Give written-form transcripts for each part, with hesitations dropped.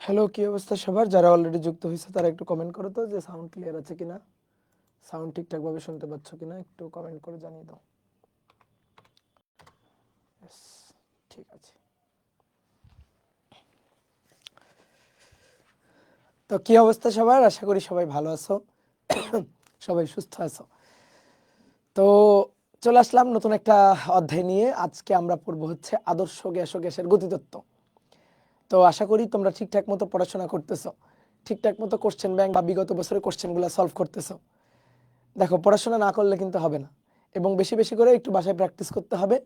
Hello, কি অবস্থা সবার? যারা অলরেডি যুক্ত হয়েছে তারা একটু কমেন্ট করো তো যে সাউন্ড ক্লিয়ার আছে কিনা, সাউন্ড ঠিকঠাকভাবে শুনতে পাচ্ছ কিনা, একটু কমেন্ট করে জানিয়ে দাও। Yes, ঠিক আছে। তো কি অবস্থা সবার? আশা করি সবাই ভালো আছো, সবাই সুস্থ আছো। তো চলে আসলাম নতুন একটা অধ্যায় নিয়ে। আজকে আমরা পড়বো হচ্ছে আদর্শ গ্যাস ও গ্যাসের গতিতত্ত্ব। তো আশা করি তোমরা ঠিকঠাক মতো পড়াশোনা করতেছো, ঠিকঠাক মতো কোশ্চেন ব্যাংক বা বিগত বছরের কোশ্চেনগুলো সলভ করতেছো। দেখো, পড়াশোনা না করলে কিন্তু হবে না, এবং বেশি বেশি করে একটু বাসায় প্র্যাকটিস করতে হবে।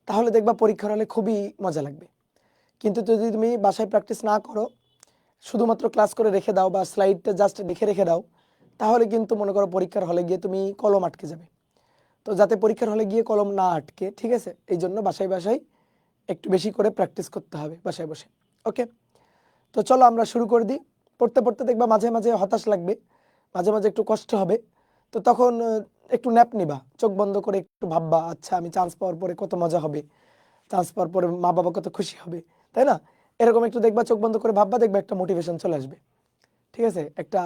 তাহলে দেখবা পরীক্ষার হলে খুবই মজা লাগবে। কিন্তু যদি তুমি বাসায় প্র্যাকটিস না করো, শুধুমাত্র ক্লাস করে রেখে দাও বা স্লাইডটা জাস্ট লিখে রেখে দাও, তাহলে কিন্তু মনে করো পরীক্ষার হলে গিয়ে তুমি কলম আটকে যাবে। তো যাতে পরীক্ষার হলে গিয়ে কলম না আটকে, ঠিক আছে, এই জন্য বাসায় বাসায় একটু বেশি করে প্র্যাকটিস করতে হবে বাসায় বসে। ওকে, তো চলো আমরা শুরু করে দিই। পড়তে পড়তে দেখবা মাঝে মাঝে হতাশ লাগবে, মাঝে মাঝে একটু কষ্ট হবে। তো তখন একটু ন্যাপ নিবা, চোখ বন্ধ করে একটু ভাববা, আচ্ছা আমি চান্স পাওয়ার পরে কত মজা হবে, চান্স পাওয়ার পরে মা বাবা কত খুশি হবে, তাই না? এরকম একটু দেখবা, চোখ বন্ধ করে ভাববা, দেখবা একটা মোটিভেশন চলে আসবে। ঠিক আছে, একটা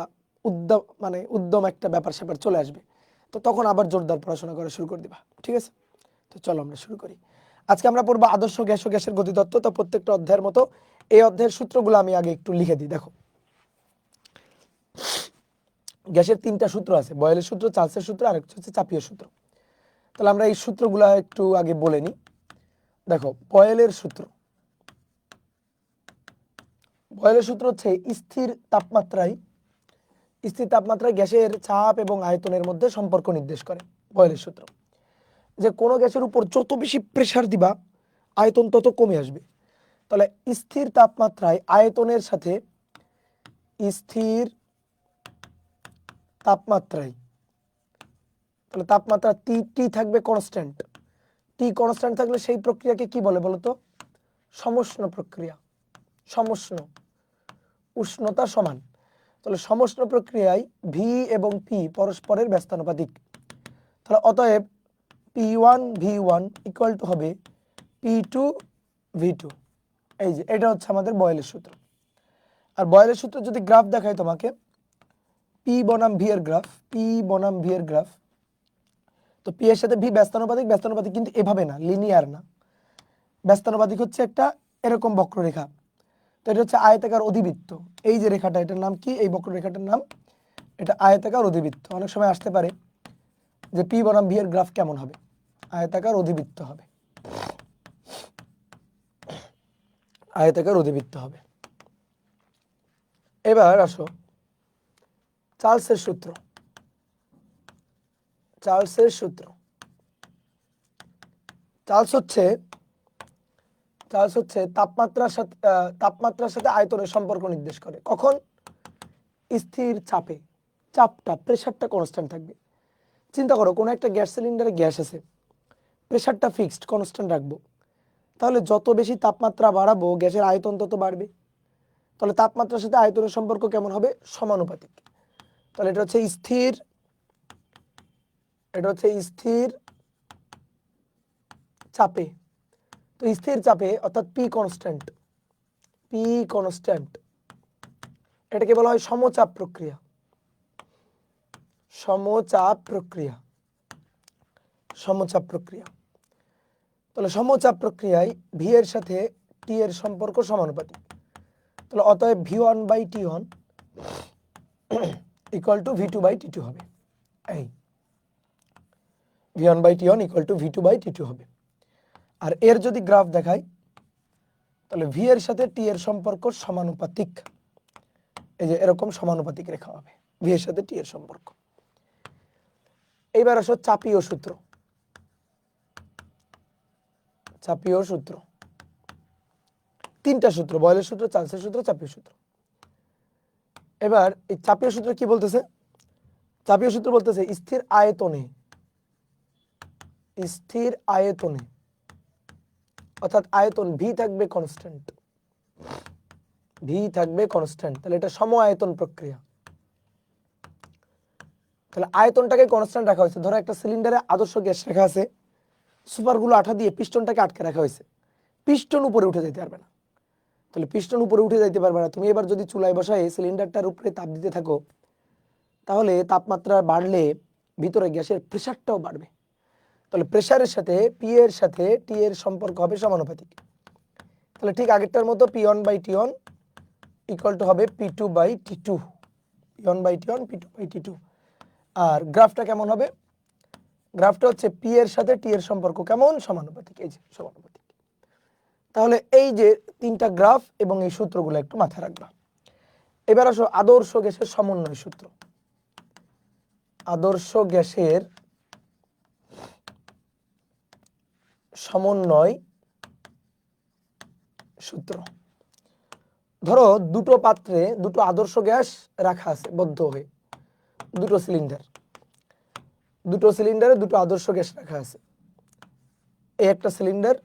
উদ্যম একটা ব্যাপার স্যাপার চলে আসবে। তো তখন আবার জোরদার পড়াশোনা করা শুরু করে দিবা। ঠিক আছে, তো চলো আমরা শুরু করি। আজকে আমরা পড়বো আদর্শ গ্যাস ও গ্যাসের গতিতত্ত্ব। তো প্রত্যেকটা অধ্যায়ের মতো এই অধ্যায়ের সূত্রগুলো আমি আগে একটু লিখে দিই। দেখো, গ্যাসের তিনটা সূত্র আছে, বয়েলের সূত্র, চার্লসের সূত্র, আর একটা হচ্ছে চাপীয় সূত্র। তাহলে আমরা এই সূত্রগুলো একটু আগে বলে নিই। দেখো, বয়েলের সূত্র হচ্ছে স্থির তাপমাত্রায় গ্যাসের চাপ এবং আয়তনের মধ্যে সম্পর্ক নির্দেশ করে। বয়েলের সূত্র যে কোনো গ্যাসের উপর যত বেশি প্রেসার দিবা, আয়তন তত কমে আসবে। তাহলে স্থির তাপমাত্রায় আয়তনের সাথে স্থির তাপমাত্রায়, তাহলে তাপমাত্রা টি থাকবে কনস্ট্যান্ট। টি কনস্ট্যান্ট থাকলে সেই প্রক্রিয়াকে কি বলে বলতো? সমষ্ণ প্রক্রিয়া। সমষ্ণ, উষ্ণতা সমান। তাহলে সমষ্ণ প্রক্রিয়ায় ভি এবং পি পরস্পরের ব্যস্তানুপাতিক। তাহলে অতএব P1 V1 ইকুয়াল টু হবে P2 V2। এই যে এটা হচ্ছে আমাদের বয়েলের সূত্র। আর বয়েলের সূত্র যদি গ্রাফ দেখায় তোমাকে, পি বনাম ভি এর গ্রাফ, তো পি এর সাথে ভি ব্যস্তানুপাতিক। ব্যস্তানুপাতিক কিন্তু এভাবে না, লিনিয়ার না, ব্যস্তানুপাতিক হচ্ছে একটা এরকম বক্ররেখা। তো এটা হচ্ছে আয়তাকার অধিবৃত্ত। এই যে রেখাটা, এটার নাম কি? এই বক্ররেখাটার নাম, এটা আয়তাকার অধিবৃত্ত। অনেক সময় আসতে পারে যে পি বনাম ভি এর গ্রাফ কেমন হবে, আয়তাকার অধিবৃত্ত হবে, আয়তাকার অধিবৃত্ত হবে। এবার আসো চার্লসের সূত্র। চার্লসের সূত্র চার্লস হচ্ছে তাপমাত্রার সাথে আয়তনের সম্পর্ক নির্দেশ করে। কখন? স্থির চাপে, প্রেসারটা কনস্ট্যান্ট থাকবে। চিন্তা করো, কোনো একটা গ্যাস সিলিন্ডারে গ্যাস আছে, প্রেসারটা ফিক্সড কনস্ট্যান্ট রাখবো, তাহলে যত বেশি তাপমাত্রা বাড়াবো গ্যাসের আয়তন তত বাড়বে। তাহলে তাপমাত্রার সাথে আয়তনের সম্পর্ক কেমন হবে? সমানুপাতিক। তাহলে এটা হচ্ছে স্থির চাপে। তো স্থির চাপে অর্থাৎ পি কনস্ট্যান্ট, এটাকে বলা হয় সমচাপ প্রক্রিয়া। সমচাপ প্রক্রিয়া। তাহলে সমচাপ প্রক্রিয়ায় ভি এর সাথে টি এর সম্পর্ক সমানুপাতিক। তাহলে অতএব V1/T1 ইকুয়াল টু V2/T2 হবে। এই V1/T1 ইকুয়াল টু V2/T2 হবে। আর এর যদি গ্রাফ দেখাই, তাহলে ভি এর সাথে টি এর সম্পর্ক সমানুপাতিক। এই যে এরকম সমানুপাতিক রেখা হবে ভি এর সাথে টি এর সম্পর্ক। এইবার আসো চাপীয় সূত্র। তিনটা সূত্র, বয়েলের সূত্র, চার্লসের সূত্র, চাপীয় সূত্র। এবার এই চাপীয় সূত্র কি বলতেছে? চাপীয় সূত্র বলতেছে স্থির আয়তনে অর্থাৎ আয়তন ভি থাকবে কনস্ট্যান্ট। তাহলে এটা সম আয়তন প্রক্রিয়া। তাহলে আয়তনটাকে কনস্ট্যান্ট রাখা হয়েছে। ধরো একটা সিলিন্ডারে আদর্শ গ্যাস রাখা আছে, সুপারগুলো আঠা দিয়ে পিস্টনটাকে আটকে রাখা হয়েছে, পিস্টন উপরে উঠে যেতে পারবে না। তাহলে পিস্টন উপরে উঠে যাইতে পারবে না। তুমি এবার যদি চুলায় বসায় সিলিন্ডারটার উপরে তাপ দিতে থাকো, তাহলে তাপমাত্রা বাড়লে ভিতরে গ্যাসের প্রেশারটাও বাড়বে। তাহলে প্রেশারের সাথে পি এর সাথে টি এর সম্পর্ক হবে সমানুপাতিক। তাহলে ঠিক আগেরটার মতো P one by T one equal to হবে P two by T two, P one by T one, P two by T two. আর গ্রাফটা কেমন হবে? গ্রাফটা হচ্ছে পি এর সাথে টি এর সম্পর্ক কেমন? সমানুপাতিক, এই যে সমানুপাতিক। তাহলে এই যে তিনটা গ্রাফ এবং এই সূত্রগুলো একটু মাথায় রাখবা। এবার আসো আদর্শ গ্যাসের সমন্বয় সূত্র। আদর্শ গ্যাসের সমন্বয় সূত্র। ধরো দুটো পাত্রে দুটো আদর্শ গ্যাস রাখা আছে বদ্ধ হয়ে, দুটো সিলিন্ডারে দুটো আদর্শ গ্যাস রাখা আছে। এই একটা সিলিন্ডার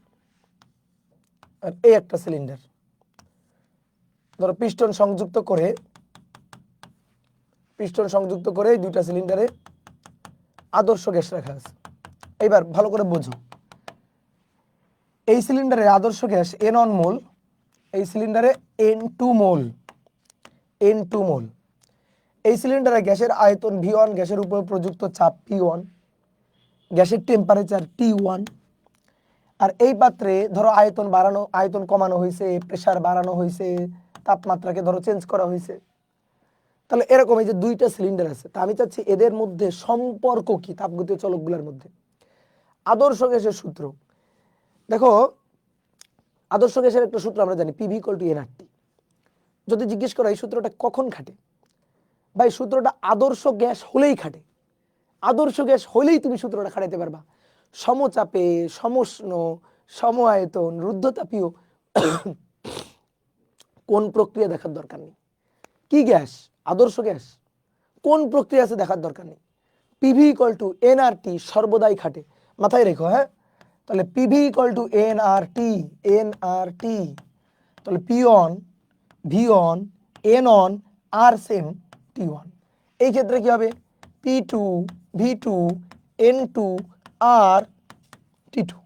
আর এই একটা সিলিন্ডার। ধরো পিস্টন সংযুক্ত করে এই দুইটা সিলিন্ডারে আদর্শ গ্যাস রাখা আছে। এইবার ভালো করে বোঝো, এই সিলিন্ডারে আদর্শ গ্যাস N1 মোল, এই সিলিন্ডারে N2 মোল। এই সিলিন্ডারে গ্যাসের আয়তন V1, গ্যাসের উপর প্রযুক্ত চাপ P1, গ্যাসের টেম্পারেচার T1। আর এই পাত্রে ধরো আয়তন কমানো হয়েছে, প্রেসার বাড়ানো হয়েছে, তাপমাত্রাকে ধরো চেঞ্জ করা হয়েছে। তাহলে এরকম এই যে দুইটা সিলিন্ডার আছে, তা আমি চাচ্ছি এদের মধ্যে সম্পর্ক কি তাপগতীয় চলকগুলোর মধ্যে। আদর্শ গ্যাসের সূত্র দেখো, আদর্শ গ্যাসের একটা সূত্র আমরা জানি, পিভি ইকুয়াল টু এনআরটি। যদি জিজ্ঞেস করা এই সূত্রটা কখন খাটে, ভাই সূত্রটা আদর্শ গ্যাস হলেই খাটে। আদর্শ গ্যাস হলেই তুমি সূত্রটা খাটাইতে পারবা। সমচাপে, সমউষ্ণ, সম আয়তন, রুদ্ধতাপীয় কোন প্রক্রিয়া দেখার দরকার নেই। কি গ্যাস? আদর্শ গ্যাস। কোন প্রক্রিয়া আছে দেখার দরকার নেই। পিভি ইকুয়াল টু এনআরটি সর্বদাই খাটে, মাথায় রেখো। হ্যাঁ, তাহলে পিভি ইকুয়াল টু এনআরটি। তাহলে P one, V one, N one R same T one. এই ক্ষেত্রে কি হবে? P two, V two, N two R T two.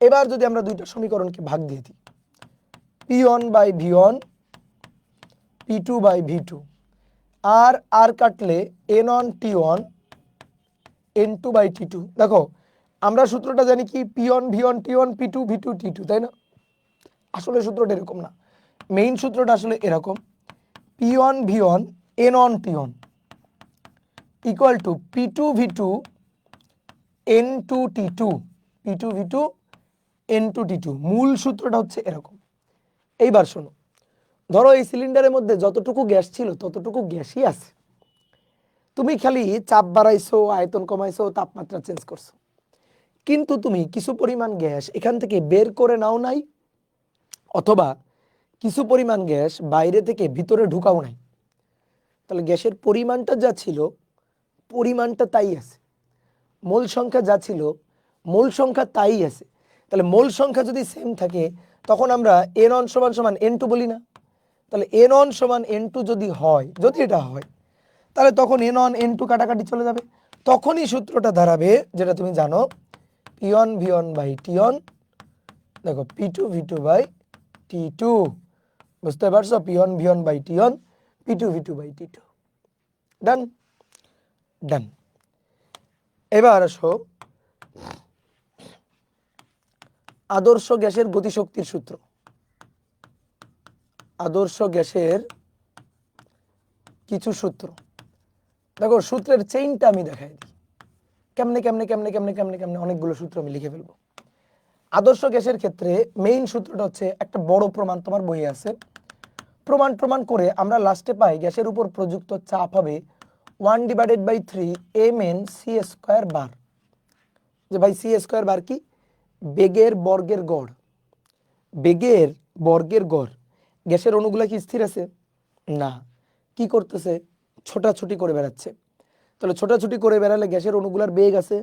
এবার যদি আমরা দুইটা সমীকরণকে ভাগ দিয়ে দিই, P one by V one, P two by V two, আর কাটলে N one T one, N two by T two. দেখো আমরা সূত্রটা জানি কি, P one V one T one, P two V two T two, তাই না? আসলে সূত্রটা এরকম না, মেইন সূত্রটা আসলে এরকম, P one V one N one T one equal to P two V two N two T two, P two V two N two T two. মূল সূত্রটা হচ্ছে এরকম। এইবার শোনো, ধরো এই সিলিন্ডারের মধ্যে যতটুকু গ্যাস ছিল ততটুকু গ্যাসই আছে, তুমি খালি চাপ বাড়াইছো, আয়তন কমাইছো, তাপমাত্রা চেঞ্জ করছো, কিন্তু তুমি কিছু পরিমাণ গ্যাস এখান থেকে বের করে নাও নাই, অথবা কিছু পরিমাণ গ্যাস বাইরে থেকে ভিতরে ঢুকাও নাই। তাহলে গ্যাসের পরিমাণটা যা ছিল পরিমাণটা তাই আছে, মোল সংখ্যা যা ছিল মোল সংখ্যা তাই আছে। তাহলে মোল সংখ্যা যদি সেম থাকে তখন আমরা এন অন সমান সমান এন টু বলি না? তাহলে এন অন সমান এন টু যদি এটা হয়, তাহলে তখন এন অন এন টু কাটাকাটি চলে যাবে। তখনই সূত্রটা দাঁড়াবে যেটা তুমি জানো, P one V one by T one, দেখো P two V two by T two. বুঝতে পারছো? P one V one by T one, P two V two by T two. Done. এবার আসো আদর্শ গ্যাসের গতিশক্তির সূত্র। আদর্শ গ্যাসের কিছু সূত্র দেখো, সূত্রের চেইনটা আমি দেখাই দিই, কেমনে অনেকগুলো সূত্র আমি লিখে ফেলবো। আদর্শ গ্যাসের ক্ষেত্রে মেইন সূত্রটা হচ্ছে একটা বড় প্রমাণ, তোমার বইয়ে আছে। প্রমাণ করে আমরা লাস্টে পাই গ্যাসের উপর প্রযুক্ত চাপ হবে 1/3 mn সি স্কয়ার বার। যে ভাই সি স্কয়ার বার কি? বেগের বর্গের গড়। বেগের বর্গের গড়। গ্যাসের অণুগুলা কি স্থির আছে? না, কি করতেছে? ছোটাছুটি করে বেড়াচ্ছে। তাহলে ছোটাছুটি করে বেড়ালে গ্যাসের অণুগুলার বেগ আছে,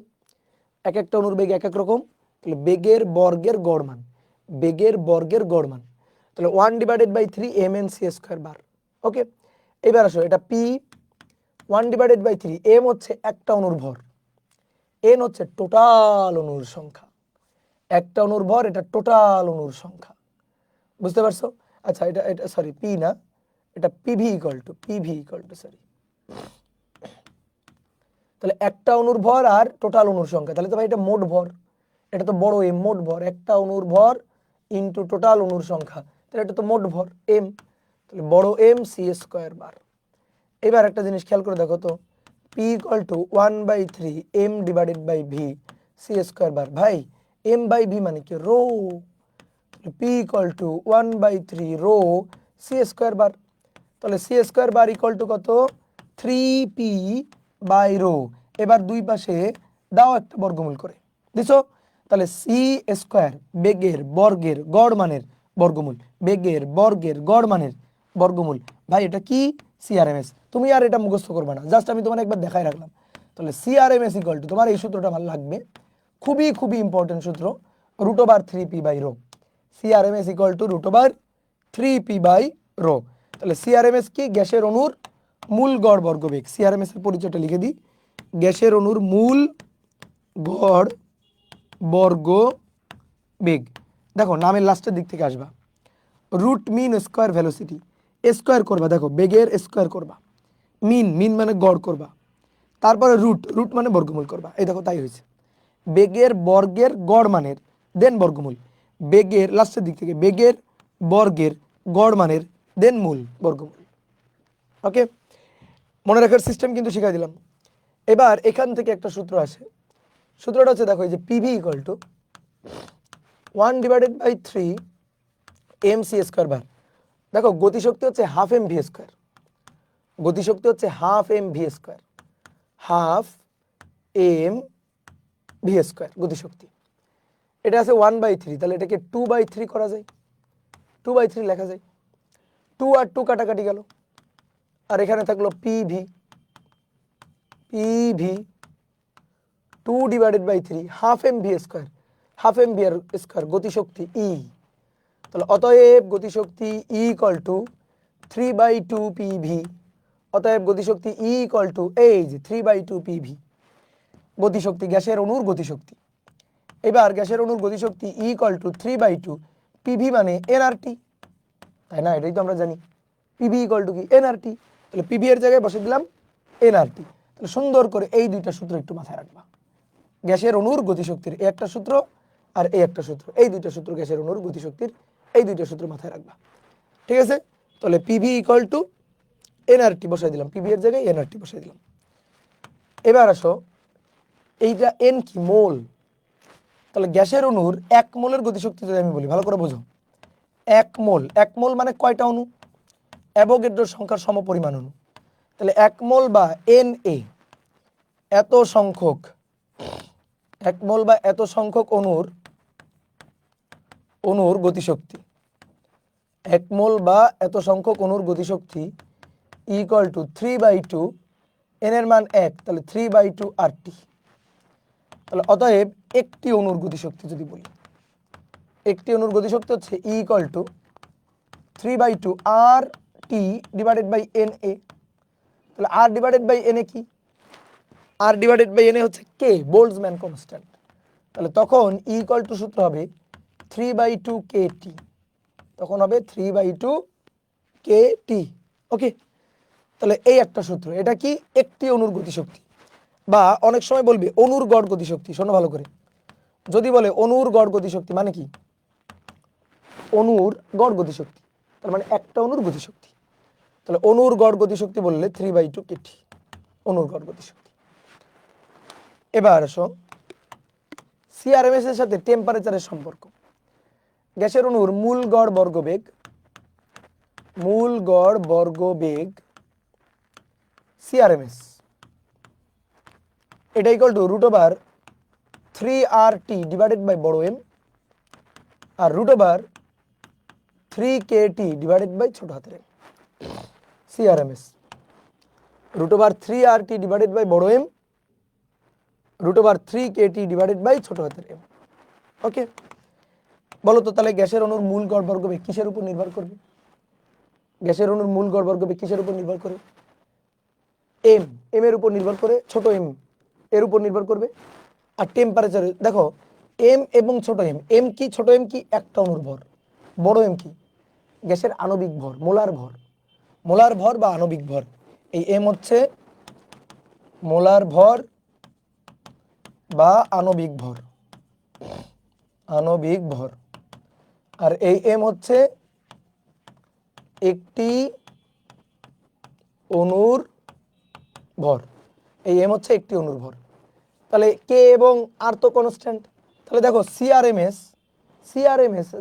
এক একটা অণুর বেগ এক এক রকম। তাহলে বেগের বর্গের গড় মান, তাহলে 1/3 mn সি স্কয়ার বার। ওকে, এবার আসো, এটা পি 1/3, এম হচ্ছে একটা অণুর ভর, এন হচ্ছে টোটাল অণুর সংখ্যা। একটা অণুর ভর, এটা টোটাল অণুর সংখ্যা। বুঝতে পারছো? আচ্ছা এটা এটা সরি পি না, এটা পিভি ইকুয়াল টু সরি, তাহলে একটা অণুর ভর আর টোটাল অণুর সংখ্যা, তাহলে তো ভাই এটা মোট ভর, এটা তো বড় এম, মোট ভর, একটা অণুর ভর ইন্টু টোটাল অণুর সংখ্যা, তাহলে এটা তো মোট ভর এম, তাহলে বড় এম সি স্কোয়ার বার। এবার একটা জিনিস খেয়াল করে দেখো তো, P equal to 1/3 M divided by V C square bar. ভাই এম বাই ভি মানে কি rho, P equal to 1/3 rho C square bar, তাহলে C square bar equal to কত 3p বাই রো। এবার দুই পাশে দাও একটা বর্গমূল করে দিছো, তাহলে সি স্কোয়ার বেগের বর্গের গড় মানের বর্গমূল, বেগের বর্গের গড় মানের বর্গমূল। ভাই এটা কি সিআরএমএস, তুমি আর এটা মুখস্থ করবে না, জাস্ট আমি তোমার একবার দেখাই রাখলাম। তাহলে সিআরএমএস ইকুয়াল টু, তোমার এই সূত্রটা ভালো লাগবে, খুবই খুবই ইম্পর্টেন্ট সূত্র, √3p by rho. CRMS equal to √3p by rho. তাহলে সিআরএমএস কি, গ্যাসের অণুর মূল গড় বর্গবেগ। সিআরএমএস এর পরিচয়টা লিখে দিই, গ্যাসের অণুর মূল গড় বর্গ বেগ। দেখো নামের লাস্টের দিক থেকে আসবা, root mean square velocity, square করবা, দেখো বেগের স্কোয়ার করবা, মিন মিন মানে গড় করবা, তারপরে রুট রুট মানে বর্গমূল করবা, এই দেখো তাই হয়েছে, বেগের বর্গের গড় মানের দেন বর্গমূল, বেগের লাস্টের দিক থেকে বেগের বর্গের গড় মানের দেন মূল বর্গমূল। ওকে, মনে রাখার সিস্টেম কিন্তু শিখাই দিলাম। এবার এখান থেকে একটা সূত্র আসে, সূত্রটা হচ্ছে দেখো এই যে PV equal to 1/3 M C square bar. দেখো গতিশক্তি হচ্ছে হাফ এম ভি স্কোয়ার, গতিশক্তি হচ্ছে half M V square, half M V square গতিশক্তি। এটা আছে 1/3, তাহলে এটাকে 2/3 করা যায়, 2/3 লেখা যায়, 2 আর 2 কাটাকাটি গেল, আর এখানে থাকলো PV, PV 2/3 half M V square, half M V square গতিশক্তি ই, তাহলে অতএব গতিশক্তি ই ইকুয়াল টু 3/2 পিভি, অতএব গতিশক্তি ই ইকুয়াল টু এই যে 3/2 পিভি, গতিশক্তি গ্যাসের অণুর গতিশক্তি। এবার গ্যাসের অণুর গতিশক্তি ই ইকুয়াল টু 3/2 পিভি মানে এনআরটি, তাই না? এটাই তো আমরা জানি, পিভি ইকুয়াল টু কি এনআরটি, তাহলে পিভি এর জায়গায় বসে দিলাম এনআরটি। তাহলে সুন্দর করে এই দুইটা সূত্র একটু মাথায় রাখবা, গ্যাসের অণুর গতিশক্তির এই একটা সূত্র আর এই একটা সূত্র, এই দুইটা সূত্র গ্যাসের অণুর গতিশক্তির, এই দুইটা সূত্র মাথায় রাখবা, ঠিক আছে? তাহলে পিভি ইকুয়াল টু এনআরটি বসাই দিলাম, পিভি এর জায়গায় এনআরটি বসাই দিলাম। এবার আসো, এইটা এন কি মোল, তাহলে গ্যাসের অণুর 1 মোলের গতিশক্তি যদি আমি বলি, ভালো করে বোঝো, 1 মোল, 1 মোল মানে কয়টা অণু, অ্যাভোগাড্রোর সংখ্যার সমপরিমাণ অণু, তাহলে 1 মোল বা এন এ এত সংখ্যক, 1 মোল বা এত সংখ্যক অণুর গতিশক্তি, 1 মোল বা এত সংখ্যক অণুর গতিশক্তি ইকুয়াল টু 3/2 এন এর মান 1, তাহলে 3/2 আরটি। তাহলে অতএব একটি অণুর গতিশক্তি যদি বলি, একটি অণুর গতিশক্তি হচ্ছে equal to 3/2 R T divided by N A. তাহলে R divided by N A কি, R divided by N A হচ্ছে কে, বোল্টজম্যান কনস্ট্যান্ট, তাহলে তখন ইকুয়াল টু সূত্র হবে 3/2 কেটি, তখন হবে 3/2 কেটি। ওকে, তাহলে এই একটা সূত্র, এটা কি একটি অণুর গতিশক্তি, বা অনেক সময় বলবে অণুর গড় গতিশক্তি। শোনো ভালো করে, যদি বলে অণুর গড় গতিশক্তি মানে কি, অণুর গড় গতিশক্তি তার মানে একটা অণুর গতিশক্তি, তাহলে অণুর গড় গতিশক্তি বললে 3/2 কেটি, অণুর গড় গতিশক্তি। এবার আসো সিআরএমএস এর সাথে টেম্পারেচারের সম্পর্ক, গ্যাসের অণুর মূল গড় বর্গবেগ, মূল গড় বর্গবেগ সিআরএমএস, এটা equal to √3RT divided by বড় এম আর √3KT ডিভাইডেড বাই ছোট হাতের M. CRMS √3RT divided by বড় এম, √3KT ডিভাইডেড বাই ছোট হাতের এম। ওকে, বলো তো তাহলে গ্যাসের অণুর মূল গড় বর্গবেগ কিসের উপর নির্ভর করবে, গ্যাসের অণুর মূল গড় বর্গবেগ কিসের উপর নির্ভর করে, এম, এম এর উপর নির্ভর করে, ছোট এম এর উপর নির্ভর করবে, আর টেম্পারেচার দেখো এম এবং ছোট এম, এম কি ছোট এম কি একটা অণুর ভর, বড় এম কি গ্যাসের আণবিক ভর, মোলার ভর বা আণবিক ভর। এই এম হচ্ছে মোলার ভর বা আণবিক ভর, আর এই এম হচ্ছে একটি অণুর ভর। এই এম হচ্ছে একটি অণুর ভর। তাহলে কে এবং আর তো কনস্ট্যান্ট। তাহলে দেখো সিআরএমএস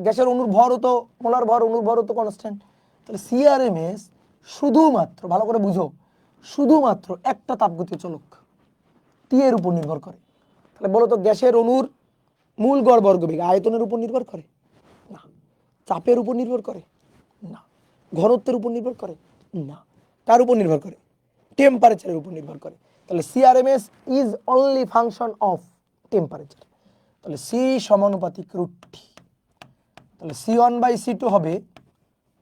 গ্যাসের অণুর ভরও তো, মোলার ভর অণুর ভরও তো কনস্ট্যান্ট। তাহলে সিআরএমএস শুধুমাত্র, ভালো করে বুঝো, শুধুমাত্র একটা তাপগতীয় চলক টি এর উপর নির্ভর করে। তাহলে বলো তো গ্যাসের অণুর মূল গড় বর্গবেগ আয়তনের উপর নির্ভর করে না, চাপের উপর নির্ভর করে না, ঘনত্বের উপর নির্ভর করে না, কার উপর নির্ভর করে? টেম্পারেচারের উপর নির্ভর করে। তাহলে CRMS is only function of temperature. তাহলে সি সমানুপাতিক √T। তাহলে C1/C2 হবে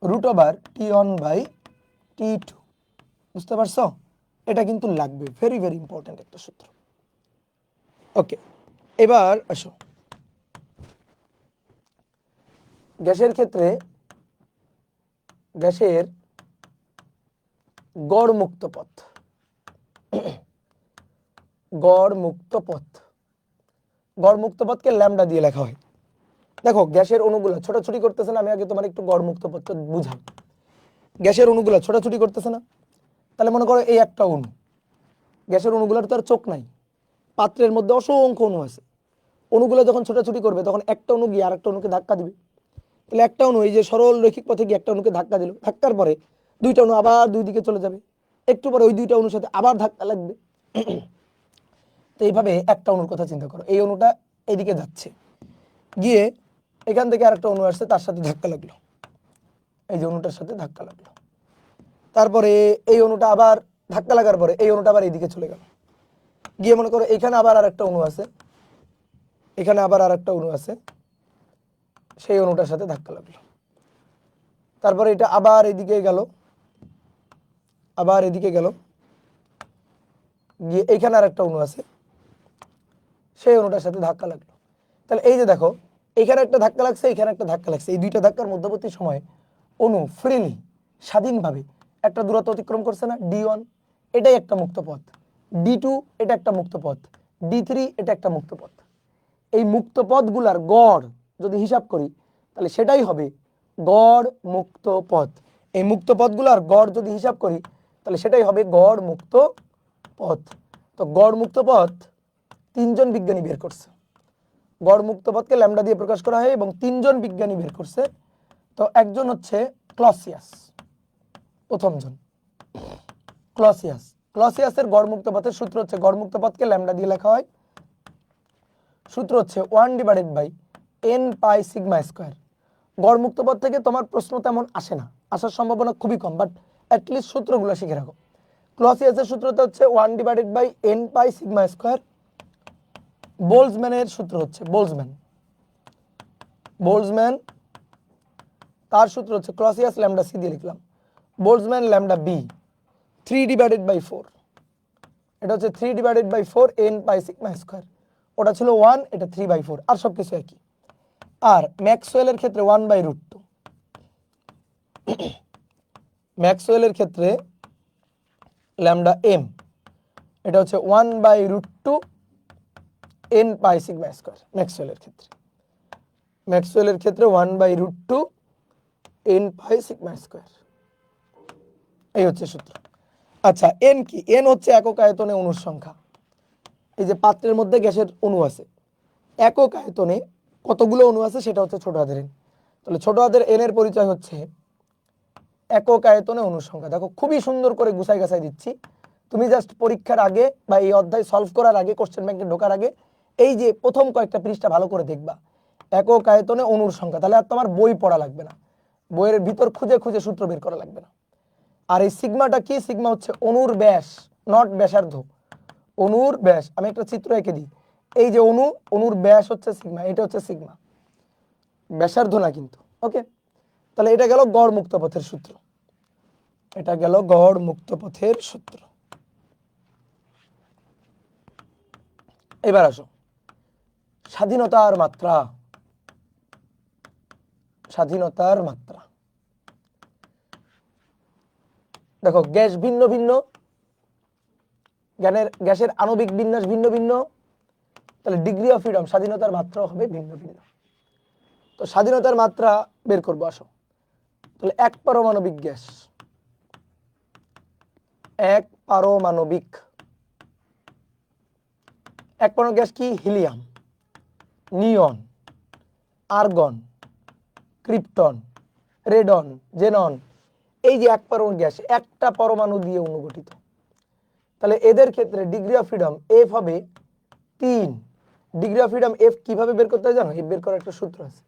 √T1/T2। বুঝতে পারছো? এটা কিন্তু লাগবে, ভেরি ভেরি ইম্পর্টেন্ট একটা সূত্র। ওকে, এবার আসো গ্যাসের ক্ষেত্রে গ্যাসের গড় মুক্ত পথ, গড় মুক্ত পথকে ল্যামডা দিয়ে লেখা হয়। দেখো গ্যাসের অণুগুলো ছোটাছুটি করতেছে না, আমি আগে তোমার একটু গড় মুক্ত পথ বুঝাই। গ্যাসের অণুগুলো ছোটাছুটি করতেছে না, তাহলে মনে করো এই একটা অণু, গ্যাসের অণুগুলোর তো আর চোখ নাই, পাত্রের মধ্যে অসংখ্য অণু আছে। অণুগুলো যখন ছোটাছুটি করবে তখন একটা অণু গিয়ে আরেকটা অণুকে ধাক্কা দিবে। তাহলে একটা অণু এই যে সরল রৈখিক পথে গিয়ে একটা অণুকে ধাক্কা দিল, ধাক্কার পরে দুইটা অণু আবার দুই দিকে চলে যাবে, একটু পরে ওই দুইটা অণুর সাথে আবার ধাক্কা লাগবে। তো এইভাবে একটা অণুর কথা চিন্তা করো, এই অণুটা এইদিকে যাচ্ছে, গিয়ে এখান থেকে আরেকটা অণু আসছে, তার সাথে ধাক্কা লাগলো, এই যে অণুটার সাথে ধাক্কা লাগলো। তারপরে এই অণুটা আবার ধাক্কা লাগার পরে এই অণুটা আবার এইদিকে চলে গেল, গিয়ে মনে করো এখানে আবার আরেকটা অণু আছে, এখানে আবার আরেকটা অণু আছে, সেই অণুটার সাথে ধাক্কা লাগলো। তারপরে এটা আবার এদিকে গেল, আবার এদিকে গেল, গিয়ে এইখানে আরেকটা অণু আছে, সেই অণুটার সাথে ধাক্কা লাগলো। তাহলে এই যে দেখো, এখানে একটা ধাক্কা লাগছে, এখানে একটা ধাক্কা লাগছে, এই দুইটা ধাক্কার মধ্যবর্তী সময়ে অণু ফ্রিলি, স্বাধীনভাবে একটা দূরত্ব অতিক্রম করছে না, D1, এটাই একটা মুক্ত পথ। D2 এটা একটা মুক্ত পথ, D3 এটা একটা মুক্ত পথ। এই মুক্ত পথগুলার গড় যদি হিসাব করি তাহলে সেটাই হবে গড় মুক্ত পথ। এই মুক্ত পথগুলার গড় যদি হিসাব করি তাহলে সেটাই হবে গড় মুক্ত পথ। তো গড় মুক্ত পথ তিনজন বিজ্ঞানী বের করছে, গড় মুক্ত পথকে ল্যামডা দিয়ে প্রকাশ করা হয় এবং তিনজন বিজ্ঞানী বের করছে। তো একজন হচ্ছে ক্লসিয়াস, প্রথম জন ক্লসিয়াসের গড় মুক্ত পথের সূত্র হচ্ছে, গড় মুক্ত পথকে ল্যামডা দিয়ে লেখা হয়, সূত্র হচ্ছে 1/n π σ²। গড় মুক্ত পথ থেকে তোমার প্রশ্ন তেমন আসে না, আসার সম্ভাবনা খুবই কম, বাট অ্যাটলিস্ট সূত্রগুলো শিখে রাখো। ক্লসিয়াসের সূত্রটা হচ্ছে 1/n π σ²। বোলজম্যানের সূত্র হচ্ছে বোলজম্যান, তার সূত্র হচ্ছে ক্লসিয়াস ল্যামডা সি দিয়ে লিখলাম, বোলজম্যান ল্যামডা বি 3/4। এটা হচ্ছে 3/4 n π σ²। ওটা ছিল 1, এটা 3/4, আর সব কিছু একই। আর ম্যাক্সওয়েলের ক্ষেত্রে 1/√2, ম্যাক্সওয়েলের ক্ষেত্রে ল্যামডা এম, এটা হচ্ছে 1/√2 n π σ²। ম্যাক্সওয়েলের ক্ষেত্রে 1/√2 n π σ², এই হচ্ছে সূত্র। আচ্ছা, এন কি? এন হচ্ছে একক আয়তনে অণুর সংখ্যা। এই যে পাত্রের মধ্যে গ্যাসের অণু আছে, একক আয়তনে কতগুলো অণু আছে সেটা হচ্ছে ছোট হাতের এন। তাহলে ছোট হাতের এন এর পরিচয় হচ্ছে একক আয়তনে অণুর সংখ্যা। দেখো খুবই সুন্দর করে গুছাই গাছাই দিচ্ছি, তুমি জাস্ট পরীক্ষার আগে বা এই অধ্যায় সলভ করার আগে, কোশ্চেন ব্যাংকে ঢোকার আগে এই যে প্রথম কয়েকটা পৃষ্ঠা ভালো করে দেখবা, একক আয়তনে অণুর সংখ্যা। তাহলে আর তোমার বই পড়া লাগবে না, বইয়ের ভিতর খুঁজে খুঁজে সূত্র বের করা লাগবে না। আর এই সিগমাটা কি? সিগমা হচ্ছে অণুর ব্যাস, নট ব্যাসার্ধ, অণুর ব্যাস। আমি একটা চিত্র এঁকে দিই, এই যে অণুর ব্যাস হচ্ছে সিগমা, এটা হচ্ছে সিগমা, ব্যাসার্ধ না কিন্তু। ওকে, তাহলে এটা গেল গড় মুক্ত পথের সূত্র, এটা গেল গড় মুক্ত পথের সূত্র। এবার আসো স্বাধীনতার মাত্রা, স্বাধীনতার মাত্রা। দেখো গ্যাস ভিন্ন ভিন্ন, গ্যাসের আণবিক বিন্যাস ভিন্ন ভিন্ন, তাহলে ডিগ্রি অফ ফ্রিডম স্বাধীনতার মাত্রা হবে ভিন্ন ভিন্ন। তো স্বাধীনতার মাত্রা বের করবো আসো। তাহলে এক পারমাণবিক গ্যাস, এক পারমাণবিক গ্যাস কি? হিলিয়াম, নিয়ন, আর্গন, ক্রিপ্টন, রেডন, জেনন। এই যে এক পারমাণবিক গ্যাস একটা পরমাণু দিয়ে অনুগঠিত। তাহলে এদের ক্ষেত্রে ডিগ্রি অফ ফ্রিডম এফ হবে 3। ডিগ্রি অফ ফ্রিডম এফ কিভাবে বের করতে হয় জানো? এফ বের করার একটা সূত্র আছে।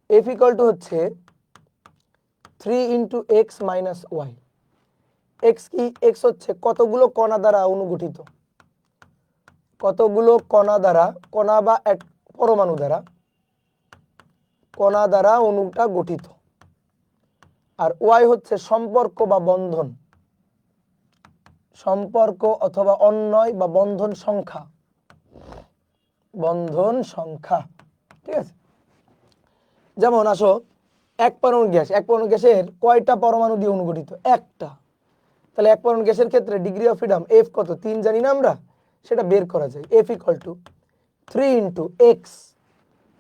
এফ ইকুয়াল টু হচ্ছে 3 into X minus Y. X কি? এক্স হচ্ছে কতগুলো কণা দ্বারা অনুগঠিত, কতগুলো কণা দ্বারা, কণা বা এক পরমাণু দ্বারা, কণা দ্বারা অণুটা গঠিত। আর ওয়াই হচ্ছে সম্পর্ক বা বন্ধন, সম্পর্ক অথবা অন্বয় বা বন্ধন সংখ্যা, বন্ধন সংখ্যা। ঠিক আছে? যেমন আসো, এক পরমাণু গ্যাস, এক পরমাণু গ্যাসের কয়টা পরমাণু দিয়ে অনুগঠিত? একটা। তাহলে এক পরমাণু গ্যাসের ক্ষেত্রে ডিগ্রি অফ ফ্রিডম এফ কত? 3 জানি না আমরা, সেটা বের করা যায়। F equal to 3 into x,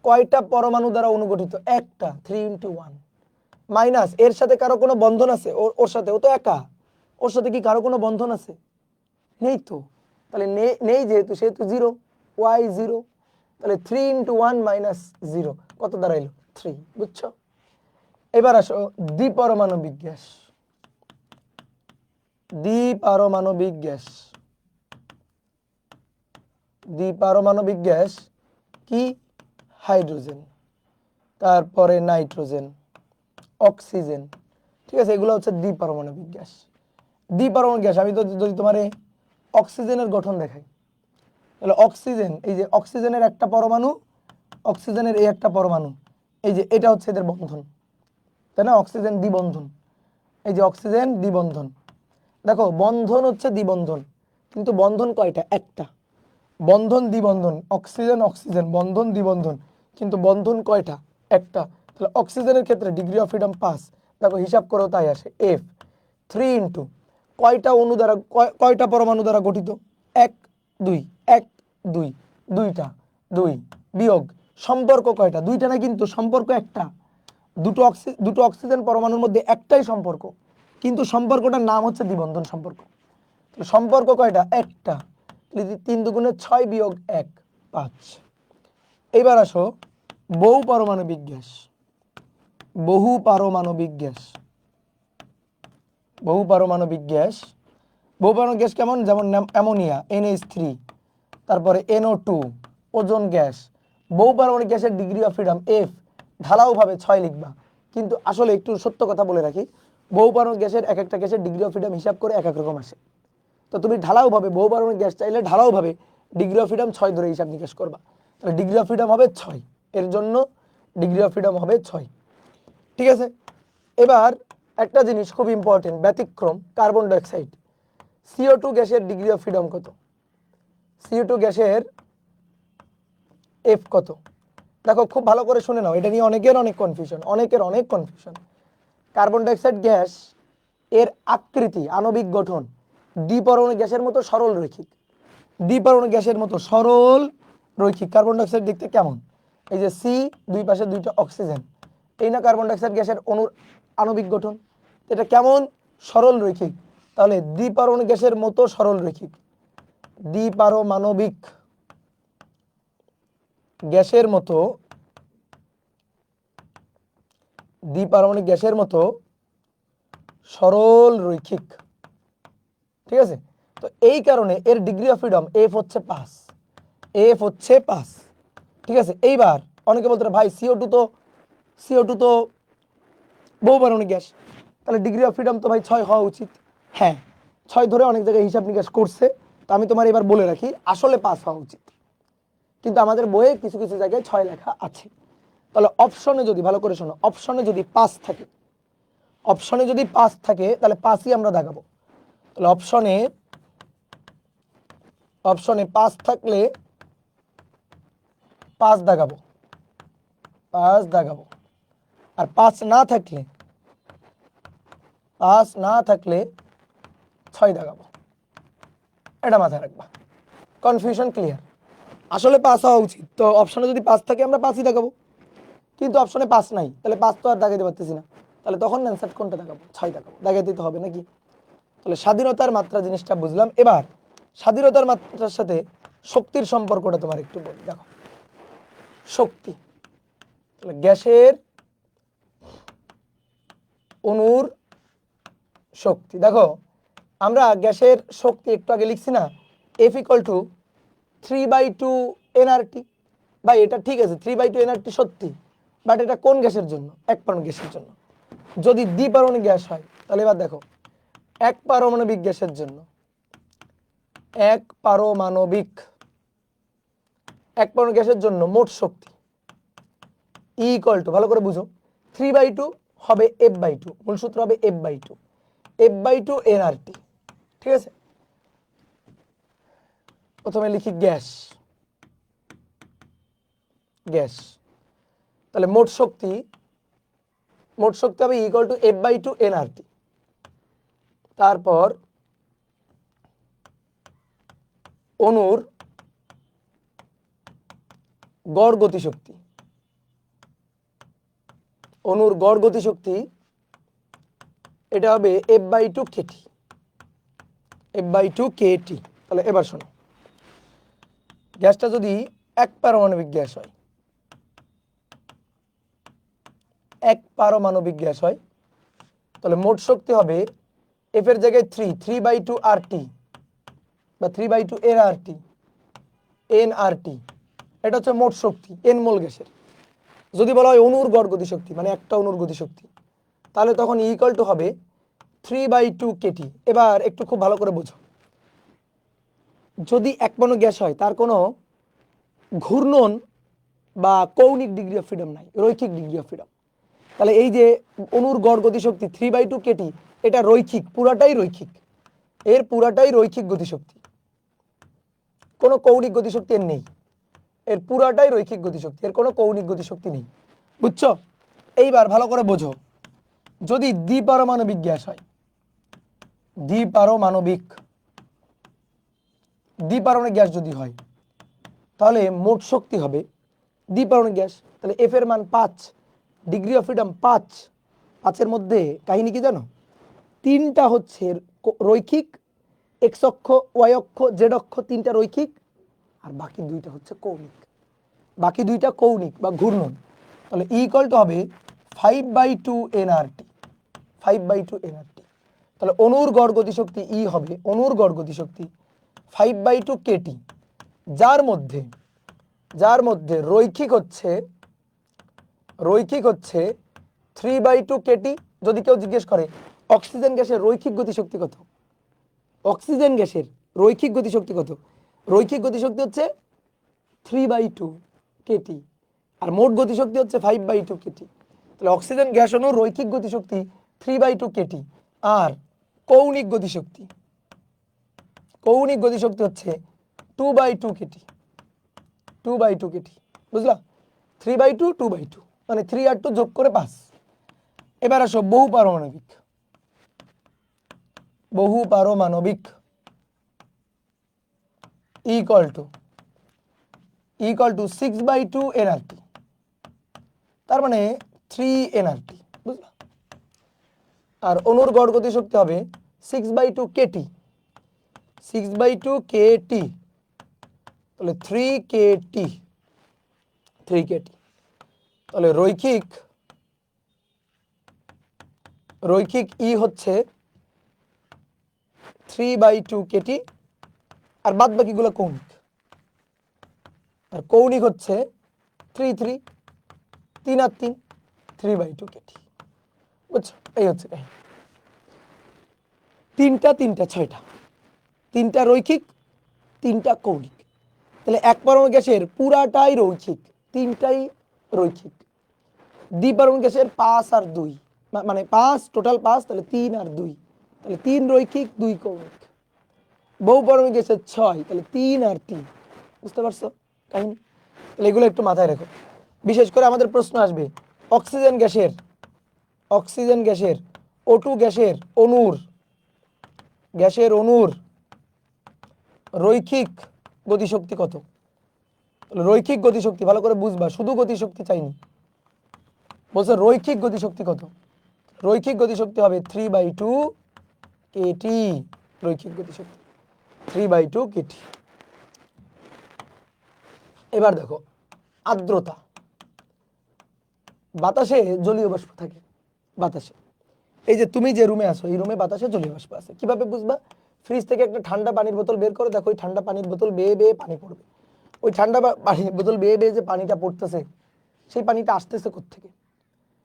কয়টা পরমাণু দ্বারা অনুগঠিত? একটা, 3 ইন্টু 1, মাইনাস এর সাথে কারো কোনো বন্ধন আছে? ওর সাথে, ও তো একা, ওর সাথে কি কারো কোনো বন্ধন আছে? নেই তো। তাহলে নেই যেহেতু, সেহেতু 0, ওয়াই 0। তাহলে 3 ইন্টু 1 মাইনাস 0 কত দাঁড়াইলো? 3। বুঝছো? এবার আসো দ্বিপারমাণবিক গ্যাস, দ্বিপারমাণবিক গ্যাস, দ্বিপারমাণবিক গ্যাস কি? হাইড্রোজেন, তারপরে নাইট্রোজেন, অক্সিজেন। ঠিক আছে? এগুলো হচ্ছে দ্বিপারমাণবিক গ্যাস। দ্বিপারমাণবিক গ্যাস, আমি তো যদি তোমার অক্সিজেনের গঠন দেখাই, তাহলে অক্সিজেন, এই যে অক্সিজেনের একটা পরমাণু, অক্সিজেনের এই একটা পরমাণু, এই যে এটা হচ্ছে এদের বন্ধন, তাই না? অক্সিজেন দ্বিবন্ধন, এই যে অক্সিজেন দ্বিবন্ধন। দেখো বন্ধন হচ্ছে দ্বিবন্ধন, কিন্তু বন্ধন কয়টা? একটা। বন্ধন দ্বিবন্ধন, অক্সিজেন অক্সিজেন, বন্ধন দ্বিবন্ধন, কিন্তু বন্ধন কয়টা? একটা। তাহলে অক্সিজেনের ক্ষেত্রে ডিগ্রি অফ ফ্রিডম 5। দেখো হিসাব করো, তাই আসে এফ 3 ইন্টু কয়টা অণু দ্বারা, কয়টা পরমাণু দ্বারা গঠিত? 1 2, 1 2, দুইটা, 2 বিয়োগ সম্পর্ক কয়টা? দুইটা না, কিন্তু সম্পর্ক একটা। দুটো অক্সিজেন পরমাণুর মধ্যে একটাই সম্পর্ক, কিন্তু সম্পর্কটার নাম হচ্ছে দ্বিবন্ধন সম্পর্ক। সম্পর্ক কয়টা? একটা। 3 দুগুণে 6 বিয়োগ 1 5। এবার আসো বহু পারমাণবিক গ্যাস, বহু পারমাণবিক গ্যাস, বহু পারমাণবিক গ্যাস। বহু পারমাণবিক গ্যাস কেমন? যেমন অ্যামোনিয়া NH3, তারপরে NO2, ওজোন গ্যাস। বহু পারমাণবিক গ্যাসের ডিগ্রি অফ ফ্রিডম এফ ঢালাওভাবে 6 লিখবা, কিন্তু আসলে একটু সত্য কথা বলে রাখি, বহু পারমাণবিক গ্যাসের এক একটা গ্যাসের ডিগ্রি অফ ফ্রিডম হিসাব করে এক এক রকম আসে। তো তুমি ঢালাওভাবে বহু পারমাণবিক গ্যাস চাইলে ঢালাওভাবে ডিগ্রি অফ ফ্রিডম 6 ধরে হিসাব নিকাশ করবা। তাহলে ডিগ্রি অফ ফ্রিডম হবে 6, এর জন্য ডিগ্রি অফ ফ্রিডম হবে 6। ঠিক আছে? এবার একটা জিনিস খুব ইম্পর্টেন্ট, ব্যতিক্রম কার্বন ডাইঅক্সাইড। CO2 গ্যাসের ডিগ্রি অফ ফ্রিডম কত? CO2 গ্যাসের এফ কত? দেখো খুব ভালো করে শুনে নাও, এটা নিয়ে অনেকের অনেক কনফিউশন। কার্বন ডাইঅক্সাইড গ্যাস এর আকৃতি, আণবিক গঠন দ্বিপরমাণু গ্যাসের মতো সরল রৈখিক, দ্বিপরমাণু গ্যাসের মতো সরল রৈখিক। কার্বন ডাইঅক্সাইড দেখতে কেমন? এই যে সি, দুই পাশে দুইটা অক্সিজেন, এই না কার্বন ডাইঅক্সাইড গ্যাসের অণুর আণবিক গঠন। এটা কেমন? সরল রৈখিক। তাহলে দ্বিপরমাণু গ্যাসের মতো সরল রৈখিক, দ্বিপারমাণবিক গ্যাসের মতো, দ্বিপারমাণবিক গ্যাসের মতো সরল রৈখিক। ঠিক আছে? তো এই কারণে এর ডিগ্রি অফ ফ্রিডম এফ হচ্ছে 5, এফ হচ্ছে 5। ঠিক আছে? এইবার অনেকে বলতে ভাই CO2 তো বহু পারমাণবিক গ্যাস, তাহলে ডিগ্রি অফ ফ্রিডম তো ভাই 6 হওয়া উচিত। হ্যাঁ, 6 ধরে অনেক জায়গায় হিসাব নিকাশ করছে, তো আমি তোমার এবার বলে রাখি আসলে 5 হওয়া উচিত, কিন্তু আমাদের বইয়ে কিছু কিছু জায়গায় 6 লেখা আছে। তাহলে অপশনে যদি, ভালো করে শোনো, অপশনে যদি 5 থাকে, অপশনে যদি 5 থাকে তাহলে 5ই আমরা দাগাবো। তাহলে অপশনে 5 থাকলে 5 দাগাবো, 5 দাগাবো। আর 5 না থাকলে পাঁচ না থাকলে 6 দাগাবো, এটা মাথায় রাখবা। Confusion clear? আসলে 5 হওয়া উচিত, তো অপশনে যদি 5 থাকে আমরা 5ই দাগাবো, কিন্তু অপশনে 5 নাই, তাহলে 5 তো আর দাগাইতে পারতেছি না, তাহলে তখন অ্যান্সার কোনটা দাগাবো? 6 দাগাবো, দাগাইতে তো হবে নাকি? তাহলে স্বাধীনতার মাত্রা জিনিসটা বুঝলাম। এবার স্বাধীনতার মাত্রার সাথে শক্তির সম্পর্কটা তোমার একটু বলি। দেখো, শক্তি, তাহলে গ্যাসের অণুর শক্তি। দেখো আমরা গ্যাসের শক্তি একটু আগে লিখছি না, F = 3/2 nRT। ভাই এটা ঠিক আছে, 3/2 nRT সত্যি, বাট এটা কোন গ্যাসের জন্য? এক পারমাণবিক গ্যাসের জন্য। যদি দ্বিপারমাণবিক গ্যাস হয় তাহলে এবার দেখো, এক পারমাণবিক গ্যাসের জন্য, এক পারমাণবিক গ্যাসের জন্য মোট শক্তি ভালো করে বুঝো, 3/2 হবে F/2, মূল সূত্র হবে F/2 nRT। ঠিক আছে, প্রথমে লিখি গ্যাস, তাহলে মোট শক্তি হবে F/2 nRT। তারপর অণুর গড় গতিশক্তি, এটা হবে F/2 kT। তাহলে এবার শোনো, গ্যাসটা যদি এক পারমাণবিক গ্যাস হয়, তাহলে মোট শক্তি হবে F এর জায়গায় 3/2 RT বা 3/2 nRT। এটা হচ্ছে মোট শক্তি n মোল গ্যাসের। যদি বলা হয় অণুর গড় গতিশক্তি, মানে একটা অণুর গতিশক্তি, তাহলে তখন হবে 3/2 kT। এবার একটু খুব ভালো করে বোঝো, যদি এক পারমাণবিক গ্যাস হয় তার কোনো ঘূর্ণন বা কৌণিক ডিগ্রি অফ ফ্রিডম নাই, রৈখিক ডিগ্রি অফ ফ্রিডম। তাহলে এই যে অণুর গড় গতিশক্তি 3/2 kT, এটা রৈখিক, পুরাটাই রৈখিক গতিশক্তি, কোনো কৌণিক গতিশক্তি এর নেই, এর পুরাটাই রৈখিক গতিশক্তি, এর কোনো কৌণিক গতিশক্তি নেই। বুঝছো? এইবার ভালো করে বোঝো, যদি দ্বিপারমাণবিক গ্যাস হয়, দ্বিপারমাণবিক গ্যাস যদি হয়, তাহলে মোট শক্তি হবে দ্বিপারমাণবিক গ্যাস, তাহলে F এর মান 5, ডিগ্রি অফ ফ্রিডম 5। 5-এর মধ্যে কাহিনী কি জানো? 3টা হচ্ছে রৈখিক, এক্স অক্ষ, ওয়াই অক্ষ, জেড অক্ষ, 3টা রৈখিক, আর বাকি 2টা হচ্ছে কৌণিক, বা ঘূর্ণন। তাহলে হবে 5/2 nRT। তাহলে অণুর গড় গতিশক্তি হবে, 5/2 kT, যার মধ্যে রৈখিক হচ্ছে 3/2 kT। যদি কেউ জিজ্ঞেস করে অক্সিজেন গ্যাসের রৈখিক গতিশক্তি কত, রৈখিক গতিশক্তি হচ্ছে 3/2 kT, আর মোট গতিশক্তি হচ্ছে 5/2 kT। তাহলে অক্সিজেন গ্যাস অণুর রৈখিক গতিশক্তি 3/2 kT, আর কৌণিক গতিশক্তি হচ্ছে 2/2 kT। বুঝলা? 3/2 2/2 মানে 3 আর 2 যোগ করে 5। এবার আসো বহু পারমাণবিক equal to 6/2 nRT, তার মানে 3 nRT। বুঝলা? আর অণুর গড় গতিশক্তি হবে 6/2 kT, তাহলে 3 kT। তাহলে রৈখিক হচ্ছে 3/2 kT, আর বাদ বাকিগুলো কৌণিক, আর কৌণিক হচ্ছে 3 3 আর 3 3/2 kT। বুঝছো? এই হচ্ছে কাহিনী। 3টা 6টা, 3টা রৈখিক, 3টা কৌণিক। তাহলে এক পারমাণবিক গ্যাসের পুরাটাই রৈখিক, 3টাই রৈখিক। দ্বিপারমাণবিক গ্যাসের 5 আর 2, মানে 5 টোটাল 5, তাহলে 3 আর 2, তাহলে 3 রৈখিক 2 কৌণিক। বহু পারমাণবিক গ্যাসের 6, তাহলে 3 আর 3। বুঝতে পারছো কাহিনী? তাহলে এগুলো একটু মাথায় রেখো। বিশেষ করে আমাদের প্রশ্ন আসবে অক্সিজেন গ্যাসের O2 গ্যাসের অণুর রৈখিক গতিশক্তি কত? রৈখিক গতিশক্তি ভালো করে বুঝবা, শুধু গতিশক্তি চাইনি, বলছে রৈখিক গতিশক্তি কত? রৈখিক গতিশক্তি হবে 3/2 kT। রৈখিক গতিশক্তি 3/2 kT। এবার দেখো আর্দ্রতা। বাতাসে জলীয় বাষ্প থাকে, বাতাসে, এই যে তুমি যে রুমে আসো এই রুমে বাতাসে জলীয় বাষ্প আছে। কিভাবে বুঝবা? ফ্রিজ থেকে একটা ঠান্ডা পানির বোতল বের করে দেখো, ওই ঠান্ডা পানির বোতল বেয়ে বেয়ে পানি পড়বে। ওই ঠান্ডা পানির বোতল বেয়ে বেয়ে যে পানিটা পড়তেছে, সেই পানিটা আসতেছে কোত্থেকে?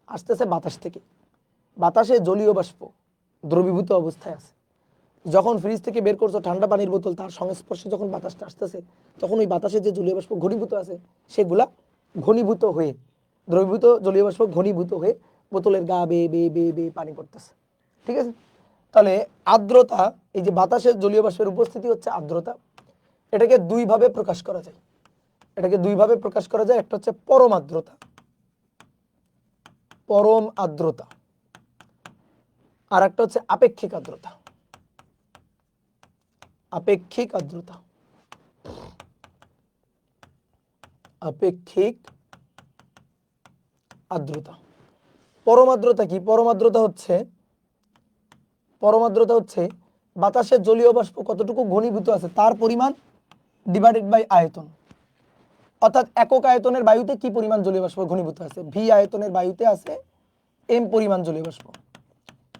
আসতেছে বাতাস থেকে। বাতাসে জলীয় বাষ্প দ্রবীভূত অবস্থায় আছে। যখন ফ্রিজ থেকে বের করছো ঠান্ডা পানির বোতল, তার সংস্পর্শে যখন বাতাসটা আসতেছে, তখন ওই বাতাসে যে জলীয় বাষ্প ঘনীভূত আছে, সেগুলা ঘনীভূত হয়ে, দ্রবীভূত জলীয় বাষ্প ঘনীভূত হয়ে বোতলের গা বেয়ে বেয়ে বেয়ে বেয়ে পানি পড়তেছে। ঠিক আছে? তাহলে আর্দ্রতা, এই যে বাতাসের জলীয় বাষ্পের উপস্থিতি হচ্ছে আর্দ্রতা। এটাকে দুইভাবে প্রকাশ করা যায়। একটা হচ্ছে পরম আর্দ্রতা, আর একটা হচ্ছে আপেক্ষিক আর্দ্রতা। আপেক্ষিক আর্দ্রতা। পরম আর্দ্রতা কি? পরম আর্দ্রতা হচ্ছে বাতাসের জলীয় বাষ্প কতটুকু ঘনীভূত আছে তার পরিমাণ ডিভাইডেড বাই আয়তন। অর্থাৎ একক আয়তনের বায়ুতে কি পরিমাণ জলীয় বাষ্প ঘনীভূত আছে? ভি আয়তনের বায়ুতে আছে এম পরিমাণ জলীয় বাষ্প।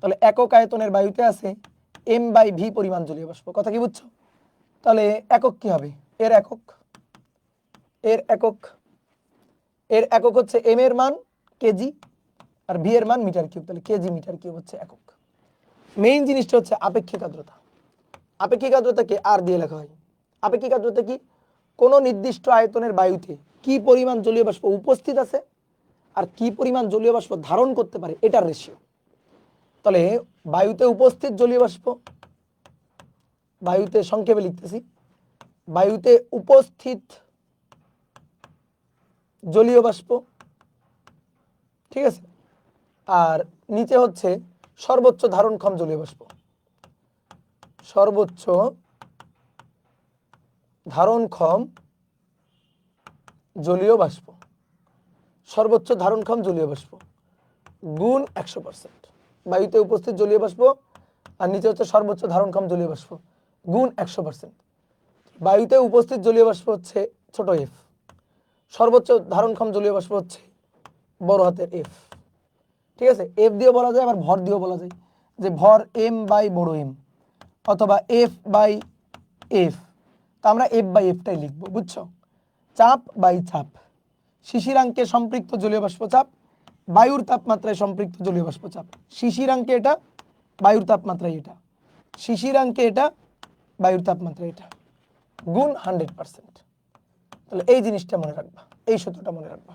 তাহলে একক আয়তনের বায়ুতে আছে m/v পরিমাণ জলীয় বাষ্প। কথা কি বুঝছো? তাহলে একক কি হবে? এর একক হচ্ছে m এর মান কেজি আর v এর মান মিটার কিউব। তাহলে কেজি মিটার কিউব হচ্ছে একক। মেইন জিনিসটা হচ্ছে আপেক্ষিক আর্দ্রতা। আপেক্ষিক আর্দ্রতাকে আর দিয়ে লেখা হয়। আপেক্ষিক আর্দ্রতা কি? কোনো নির্দিষ্ট আয়তনের বায়ুতে কি পরিমাণ জলীয় বাষ্প উপস্থিত আছে আর কি পরিমাণ জলীয় বাষ্প ধারণ করতে পারে, এটার রেশিও। তাহলে বায়ুতে উপস্থিত জলীয় বাষ্প, বায়ুতে সংক্ষেপে লিখতেছি, বায়ুতে উপস্থিত জলীয় বাষ্প, ঠিক আছে, আর নিচে হচ্ছে সর্বোচ্চ ধারণক্ষম জলীয় বাষ্প। সর্বোচ্চ ধারণক্ষম জলীয় বাষ্প, সর্বোচ্চ ধারণক্ষম জলীয় বাষ্প গুণ 100%। বায়ুতে উপস্থিত জলীয় বাষ্প আর নিচে হচ্ছে সর্বোচ্চ ধারণক্ষম জলীয় বাষ্প গুণ 100%। বায়ুতে উপস্থিত জলীয় বাষ্প হচ্ছে ছোট এফ, সর্বোচ্চ ধারণক্ষম জলীয় বাষ্প হচ্ছে বড় হাতের এফ। ঠিক আছে? এফ দিয়ে বলা যায়, আবার ভর দিয়েও বলা যায়, যে ভর এম বাই বড় এম অথবা এফ বাই এফ। তা আমরা এফ বাই এফটাই লিখবো, বুঝছো? চাপ বাই চাপ, শিশিরাঙ্কে সম্পৃক্ত জলীয় বাষ্প চাপ, বায়ুর তাপমাত্রায় সম্পৃক্ত জলীয় বাষ্প চাপ। শিশিরাঙ্কে এটা, বায়ুর তাপমাত্রায় এটা, শিশিরাঙ্কে এটা, বায়ুর তাপমাত্রা এটা, গুণ 100%। তাহলে এই জিনিসটা মনে রাখবা, এই সূত্রটা মনে রাখবা।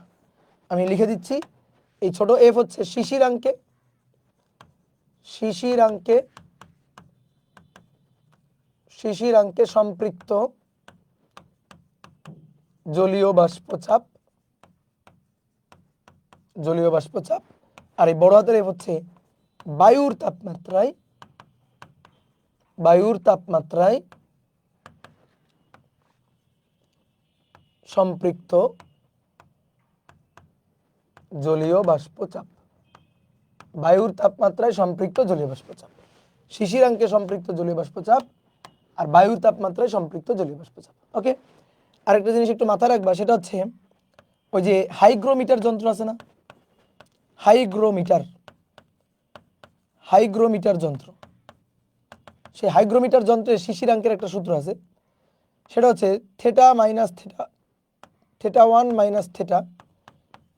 আমি লিখে দিচ্ছি, এই ছোট এফ হচ্ছে শিশিরাঙ্কে সম্পৃক্ত জলীয় বাষ্পচাপ, আর এই বড় হাতের এফ হচ্ছে বায়ুর তাপমাত্রায় সম্পৃক্ত জলীয় বাষ্পচাপ। বায়ুর তাপমাত্রায় সম্পৃক্ত জলীয় বাষ্পচাপ, শিশিরাঙ্কে সম্পৃক্ত জলীয় বাষ্পচাপ আর বায়ুর তাপমাত্রায় সম্পৃক্ত জলীয় বাষ্পচাপ। ওকে? আরেকটা জিনিস একটু মাথায় রাখবা, সেটা হচ্ছে ওই যে হাইগ্রোমিটার যন্ত্র আছে না, হাইগ্রোমিটার যন্ত্র, সেই হাইগ্রোমিটার যন্ত্রে শিশিরাঙ্কের একটা সূত্র আছে, সেটা হচ্ছে theta minus theta, theta 1 minus theta,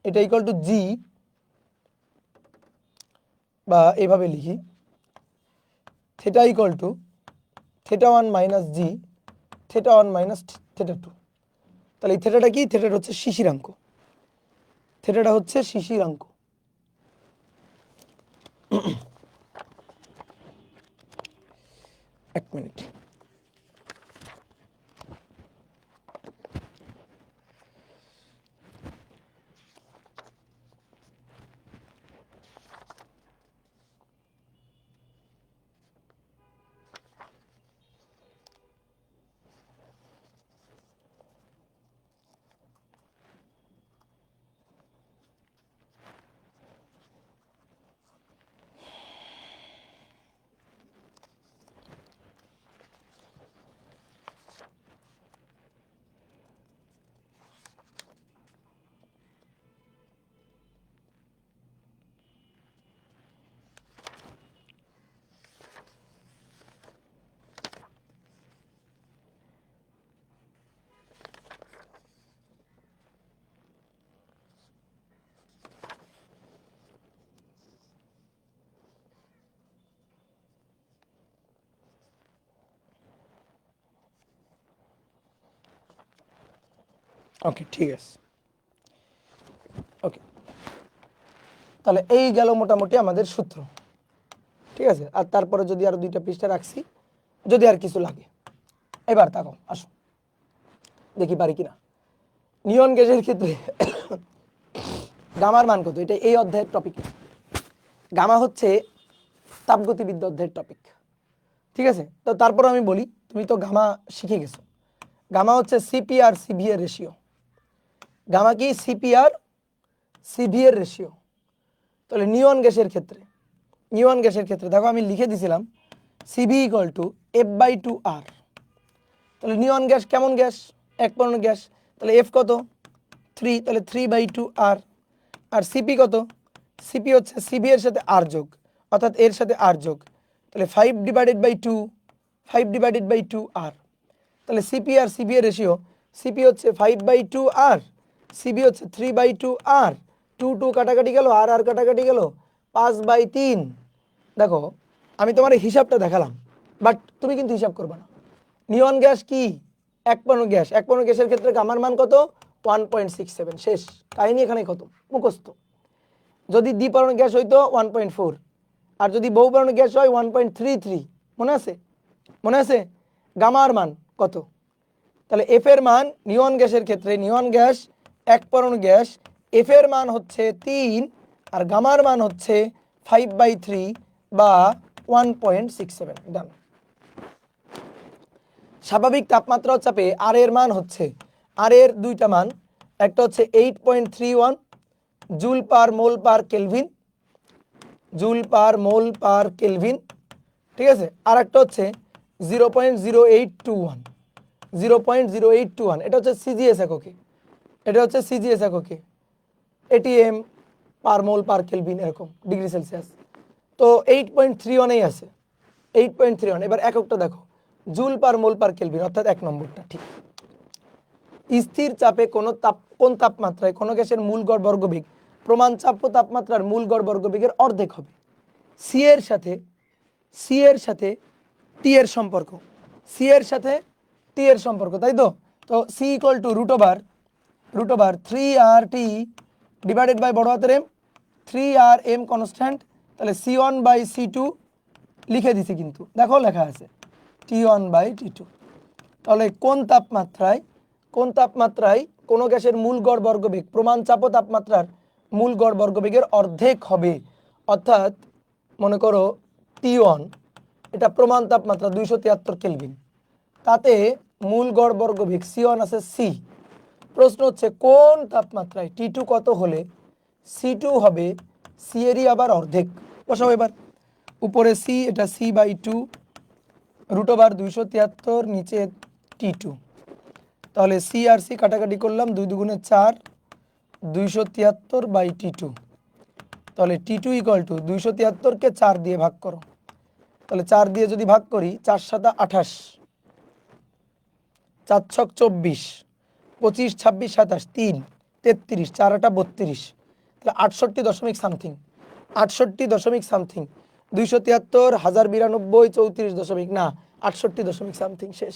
এটা ইকুয়াল টু জি, বা এভাবে লিখি theta equal to theta 1 minus G, theta 1 minus theta 2। তাহলে এই থেটাটা কি? থেটাটা হচ্ছে শিশিরাঙ্ক, এক মিনিট। ওকে, ঠিক আছে। ওকে, তাহলে এই গেল মোটামুটি আমাদের সূত্র, ঠিক আছে। আর তারপরে যদি আর 2টা পৃষ্ঠা রাখছি, যদি আর কিছু লাগে। এবার তাকাও, আসো দেখি পারি কিনা। নিয়ন গ্যাসের ক্ষেত্রে গামার মান কত, এটা এই অধ্যায়ের টপিক। গামা হচ্ছে তাপগতিবিদ্যা অধ্যায়ের টপিক, ঠিক আছে। তো তারপর আমি বলি, তুমি তো গামা শিখে গেছো। গামা হচ্ছে সিপি আর সিভি এর রেশিও। গামা কি? সিপি আর সিভি এর রেশিও। তাহলে নিয়ন গ্যাসের ক্ষেত্রে দেখো আমি লিখে দিছিলাম সিভি ইকুয়াল টু F/2R। তাহলে নিয়ন গ্যাস কেমন গ্যাস? এক পরমাণু গ্যাস। তাহলে এফ কত? 3, তাহলে 3/2R। আর সিপি কত? সিপি হচ্ছে সিভি এর সাথে আর যোগ, অর্থাৎ এর সাথে আর যোগ, তাহলে 5/2R। তাহলে সিপি আর সিভি এর রেশিও, সিপি হচ্ছে 5/2R, সিভি হচ্ছে 3/2R। 2 কাটাকাটি গেল, আর আর কাটাকাটি গেল, 5/3। দেখো আমি তোমার হিসাবটা দেখালাম, বাট তুমি কিন্তু হিসাব করবে না। নিয়ন গ্যাস কি? এক পরমাণু গ্যাস। এক পরমাণু গ্যাসের ক্ষেত্রে গামার মান কত? 1.67। শেষ কাহিনী, এখানে কত মুখস্থ। যদি দ্বিপরমাণু গ্যাস হইতো 1.4, আর যদি বহুপরমাণু গ্যাস হয় 1.33। মনে আছে? মনে আছে? গামার মান কত? তাহলে এফ এর মান নিয়ন গ্যাসের ক্ষেত্রে, নিয়ন গ্যাস এক পরমাণু গ্যাস, এফ এর মান হচ্ছে 3 আর গামার মান হচ্ছে 5/3 বা 1.67। ডান। স্বাভাবিক তাপমাত্রা চাপে আর এর মান হচ্ছে, আর এর 2টা মান, একটা হচ্ছে 8.31 জুল পার মোল পার কেলভিন, জুল পার মোল পার কেলভিন, ঠিক আছে। আর একটা হচ্ছে 0.0821, 0.0821। এটা হচ্ছে সিজিএস এককে, এটা হচ্ছে সিজিএস এককে, এটিএম পার মোল পার কেলভিন, এরকম ডিগ্রি সেলসিয়াস। তো 8.31 আছে, 8.31। এবার এককটা দেখো, জুল পার মোল পার কেলভিন, অর্থাৎ 1 নম্বরটা ঠিক। স্থির চাপে কোন তাপমাত্রায় কোন গ্যাসের মূল গড় বর্গবেগ প্রমাণ চাপ ও তাপমাত্রার মূল গড় বর্গবেগের অর্ধেক হবে? সি এর সাথে টি এর সম্পর্ক, সি এর সাথে টি এর সম্পর্ক, তাই তো। তো C equal to √/, 3RT divided by বড় হাতের এম, 3RM কনস্ট্যান্ট। তাহলে C1/C2 লিখে দিছি, কিন্তু দেখো লেখা আছে T1/T2। তাহলে কোন তাপমাত্রায় কোনো গ্যাসের মূল গড় বর্গবেগ প্রমাণ চাপ ও তাপমাত্রার মূল গড় বর্গবেগের অর্ধেক হবে? অর্থাৎ মনে করো T1, এটা প্রমাণ তাপমাত্রা 273 কেলভিন, তাতে মূল গড় বর্গবেগ C1 আছে সি। প্রশ্ন হচ্ছে কোন তাপমাত্রায় T2 কত হলে C2 হবে সি এরই আবার অর্ধেক? বসাও এবার। উপরে সি, এটা C/2 √/, 273, নিচে T2। তাহলে সি আর সি কাটাকাটি করলাম, 2 দুগুণে 4, 273/T2। তাহলে T2 ইকুয়াল টু 273কে 4 দিয়ে ভাগ করো। তাহলে 4 দিয়ে যদি ভাগ করি, 4 × 7 = 28, 4 × 6 = 24, 25, 26, 27, 3, 33, 4 × 8 = 32। তাহলে 68 দশমিক সামথিং, 68 দশমিক সামথিং। 273, 1092, 34 দশমিক না, 68 দশমিক সামথিং। শেষ।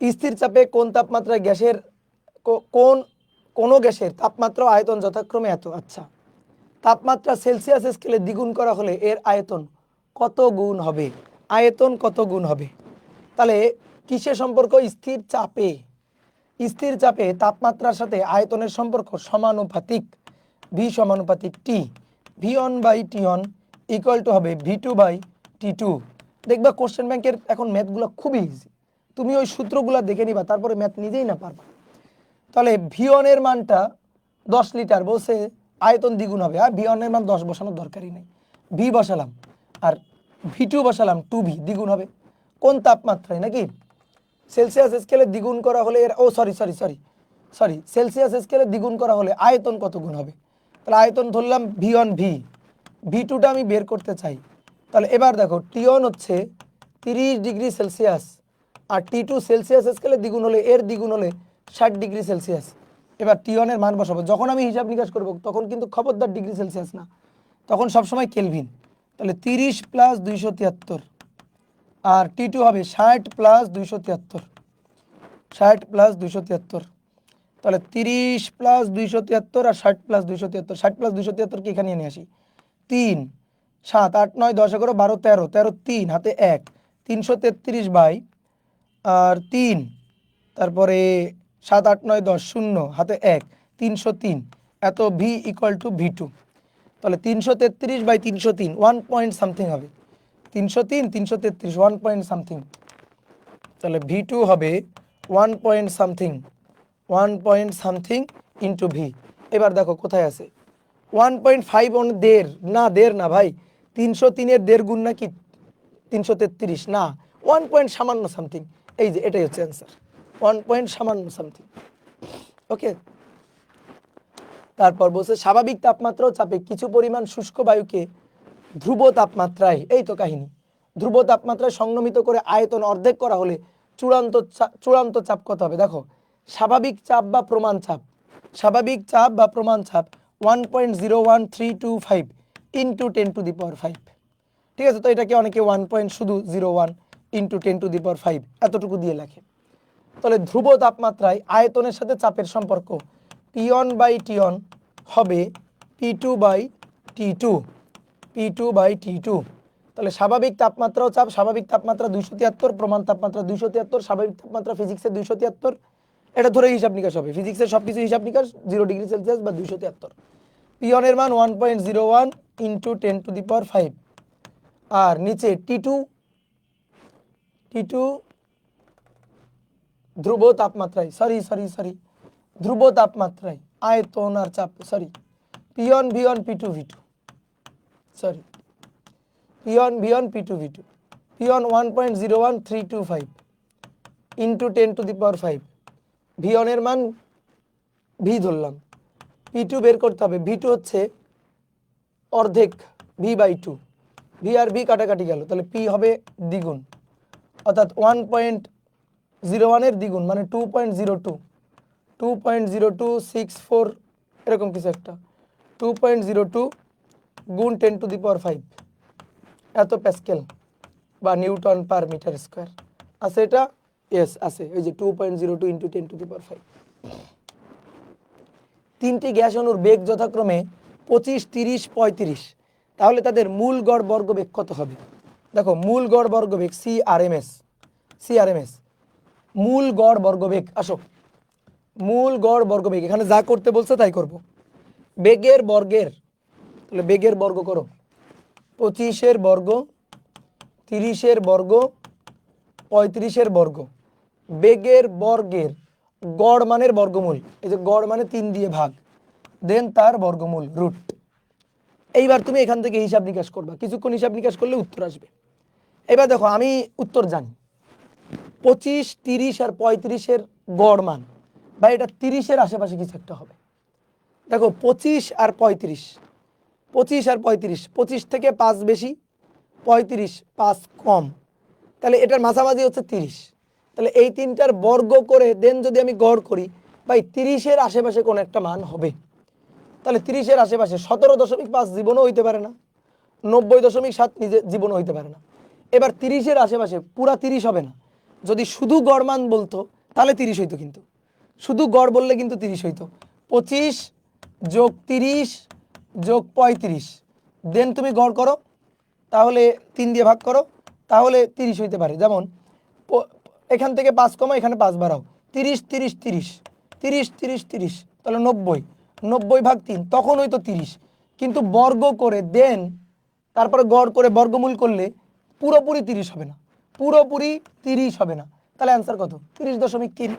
স্থির চাপে কোন তাপমাত্রায় গ্যাসের কোন গ্যাসের তাপমাত্রা ও আয়তন যথাক্রমে এত? আচ্ছা, তাপমাত্রা সেলসিয়াস স্কেলে দ্বিগুণ করা হলে এর আয়তন কত গুণ হবে? আয়তন কত গুণ হবে? তাহলে কিসের সম্পর্ক? স্থির চাপে তাপমাত্রার সাথে আয়তনের সম্পর্ক সমানুপাতিক, ভি সমানুপাতিক টি। V1/T1 ইকুয়াল টু হবে V2/T2। দেখবা কোশ্চেন ব্যাংকের এখন ম্যাথগুলো খুবই ইজি, তুমি ওই সূত্রগুলো দেখে নিবা, তারপরে ম্যাথ নিজেই না পারবা। তাহলে V1 এর মানটা 10 লিটার, বলছে আয়তন দ্বিগুণ হবে। আর V1 এর মান 10 বসানোর দরকারই নেই, ভি বসালাম, আর V2 বসালাম 2V, দ্বিগুণ হবে। কোন তাপমাত্রায় নাকি? সেলসিয়াস স্কেলে দ্বিগুণ করা হলে এর সরি সেলসিয়াস স্কেলে দ্বিগুণ করা হলে আয়তন কত গুণ হবে? তাহলে আয়তন ধরলাম V1, V2টা আমি বের করতে চাই। তাহলে এবার দেখো T1 হচ্ছে 30 ডিগ্রি সেলসিয়াস, আর T2 সেলসিয়াস স্কেলে দ্বিগুণ হলে এর দ্বিগুণ হলে 60 ডিগ্রি সেলসিয়াস। এবার T1 এর মান বসাবো। যখন আমি হিসাব নিকাশ করব তখন কিন্তু খবরদার ডিগ্রি সেলসিয়াস না, তখন সবসময় কেলভিন। তাহলে 30 + 273, আর T2 হবে 60 + 273। 60 প্লাস 273, তাহলে 30 প্লাস 273 আর 60 প্লাস 273, 60 প্লাস 273 কি এখানে নিয়ে আসি, 3 7 8 9 10 11 12 13, 13 3 হাতে 1, 333 বাই আর 3, তারপরে 7 8 9 10 0 হাতে 1, 303, এত ভি ইকুয়াল টু V2। তাহলে 333 বাই 303 1 পয়েন্ট সামথিং হবে, 303 333 1 পয়েন্ট সামথিং, তাহলে V2 হবে 1 point something, 1 point something into V. এবার দেখো কোথায় আছে 1.5 অন দের না ভাই, 303 এর দের গুণ নাকি 333 না, 1 পয়েন্ট সামান্য সামথিং, এই যে এটাই হচ্ছে অ্যান্সার, 1 পয়েন্ট সামান্য সামথিং। ওকে, তারপর বলছে স্বাভাবিক তাপমাত্রা ও চাপে কিছু পরিমাণ শুষ্ক বায়ুকে ধ্রুব তাপমাত্রায়, এই তো কাহিনী, ধ্রুব তাপমাত্রায় সংনমিত করে আয়তন অর্ধেক করা হলে চূড়ান্ত চাপ কত হবে। দেখো স্বাভাবিক চাপ বা প্রমাণ চাপ, স্বাভাবিক চাপ বা প্রমাণ চাপ 1.01325 ইন্টু 10 টু দি পাওয়ার 5, ঠিক আছে। তো এটাকে অনেকে 1.01 ইন্টু 10 টু দি পাওয়ার 5 এতটুকু দিয়ে লেখে। তাহলে ধ্রুব তাপমাত্রায় আয়তনের সাথে চাপের সম্পর্ক P1 বাই T1 হবে P2 by T2, P2 by T2। তাহলে স্বাভাবিক তাপমাত্রা ও চাপ, স্বাভাবিক তাপমাত্রা 273, প্রমাণ তাপমাত্রা 273, স্বাভাবিক তাপমাত্রা ফিজিক্সের 273, এটা ধরে হিসাব নিকাশ হবে, ফিজিক্সের সব কিছু হিসাব নিকাশ 0 ডিগ্রি সেলসিয়াস বা 273। P1 এর মান 1.01 ইন্টু 10 টু দি পাওয়ার 5, আর নিচে T2 ধ্রুব তাপমাত্রায়, সরি ধ্রুব তাপমাত্রায় আয়তন আর চাপ, sorry P1 V1 P2 V2, sorry P1 V1 P2 V2, P1 1.01325 into 10 to the power 5, V1 এর মান V ধরলাম, P2 বের করতে হবে, V2 হচ্ছে অর্ধেক V বাই 2, V আর V কাটাকাটি গেল, তাহলে P হবে দ্বিগুণ, অর্থাৎ 1.01 এর দ্বিগুণ মানে 2.0264 এরকম কিছু একটা, 2.02 গুণ 10 টু দি পাওয়ার 5 এত প্যাসকেল বা নিউটন পার মিটার স্কোয়ার আছে এটা, ইয়েস আছে, ওই যে 2.02 ইন্টু 10 টু দি পাওয়ার 5। তিনটি গ্যাস অণুর বেগ যথাক্রমে 25 30 35, তাহলে তাদের মূল গড় বর্গবেগ কত হবে। দেখো মূল গড় বর্গবেগ সিআরএমএস মূল গড় বর্গবেগ, আসো মূল গড় বর্গবেগ, এখানে যা করতে বলছে তাই করব। বেগের বর্গের, তাহলে বেগের বর্গ করো, 25-এর বর্গ 30-এর বর্গ 35-এর বর্গ, বেগের বর্গের গড় মানের বর্গমূল, এই যে গড় মানে 3 দিয়ে ভাগ, দেন তার বর্গমূল রুট। এইবার তুমি এখান থেকে হিসাব নিকাশ করবা, কিছুক্ষণ হিসাব নিকাশ করলে উত্তর আসবে। এবার দেখো আমি উত্তর জানি, 25 30 আর 35-এর গড় মান, বা এটা 30-এর আশেপাশে কিছু একটা হবে। দেখো 25 আর 35, 25 আর 35, 25 থেকে 5 বেশি, 35 5 কম, তাহলে এটার মাঝামাঝি হচ্ছে 30। তাহলে এই তিনটার বর্গ করে দেন যদি আমি গড় করি, ভাই 30-এর আশেপাশে কোন একটা মান হবে। তাহলে 30-এর আশেপাশে 17.5 জীবনও হইতে পারে না, 90.7 নিজে জীবনও হইতে পারে না। এবার 30-এর আশেপাশে পুরা 30 হবে না, যদি শুধু গড় মান বলতো তাহলে 30 হইতো, কিন্তু শুধু গড় বললে কিন্তু 30 হইতো। 25 যোগ 30 যোগ 35, দেন তুমি গড় করো, তাহলে 3 দিয়ে ভাগ করো, তাহলে 30 হইতে পারে। যেমন এখান থেকে 5 কমা, এখানে 5 বাড়াও, 30 30 30 30 30 30, তাহলে 90, 90 ভাগ 3 তখন হয়তো 30, কিন্তু বর্গ করে দেন তারপরে গড় করে বর্গমূল করলে পুরোপুরি 30 হবে না, পুরোপুরি 30 হবে না। তাহলে অ্যান্সার কত, 30.3।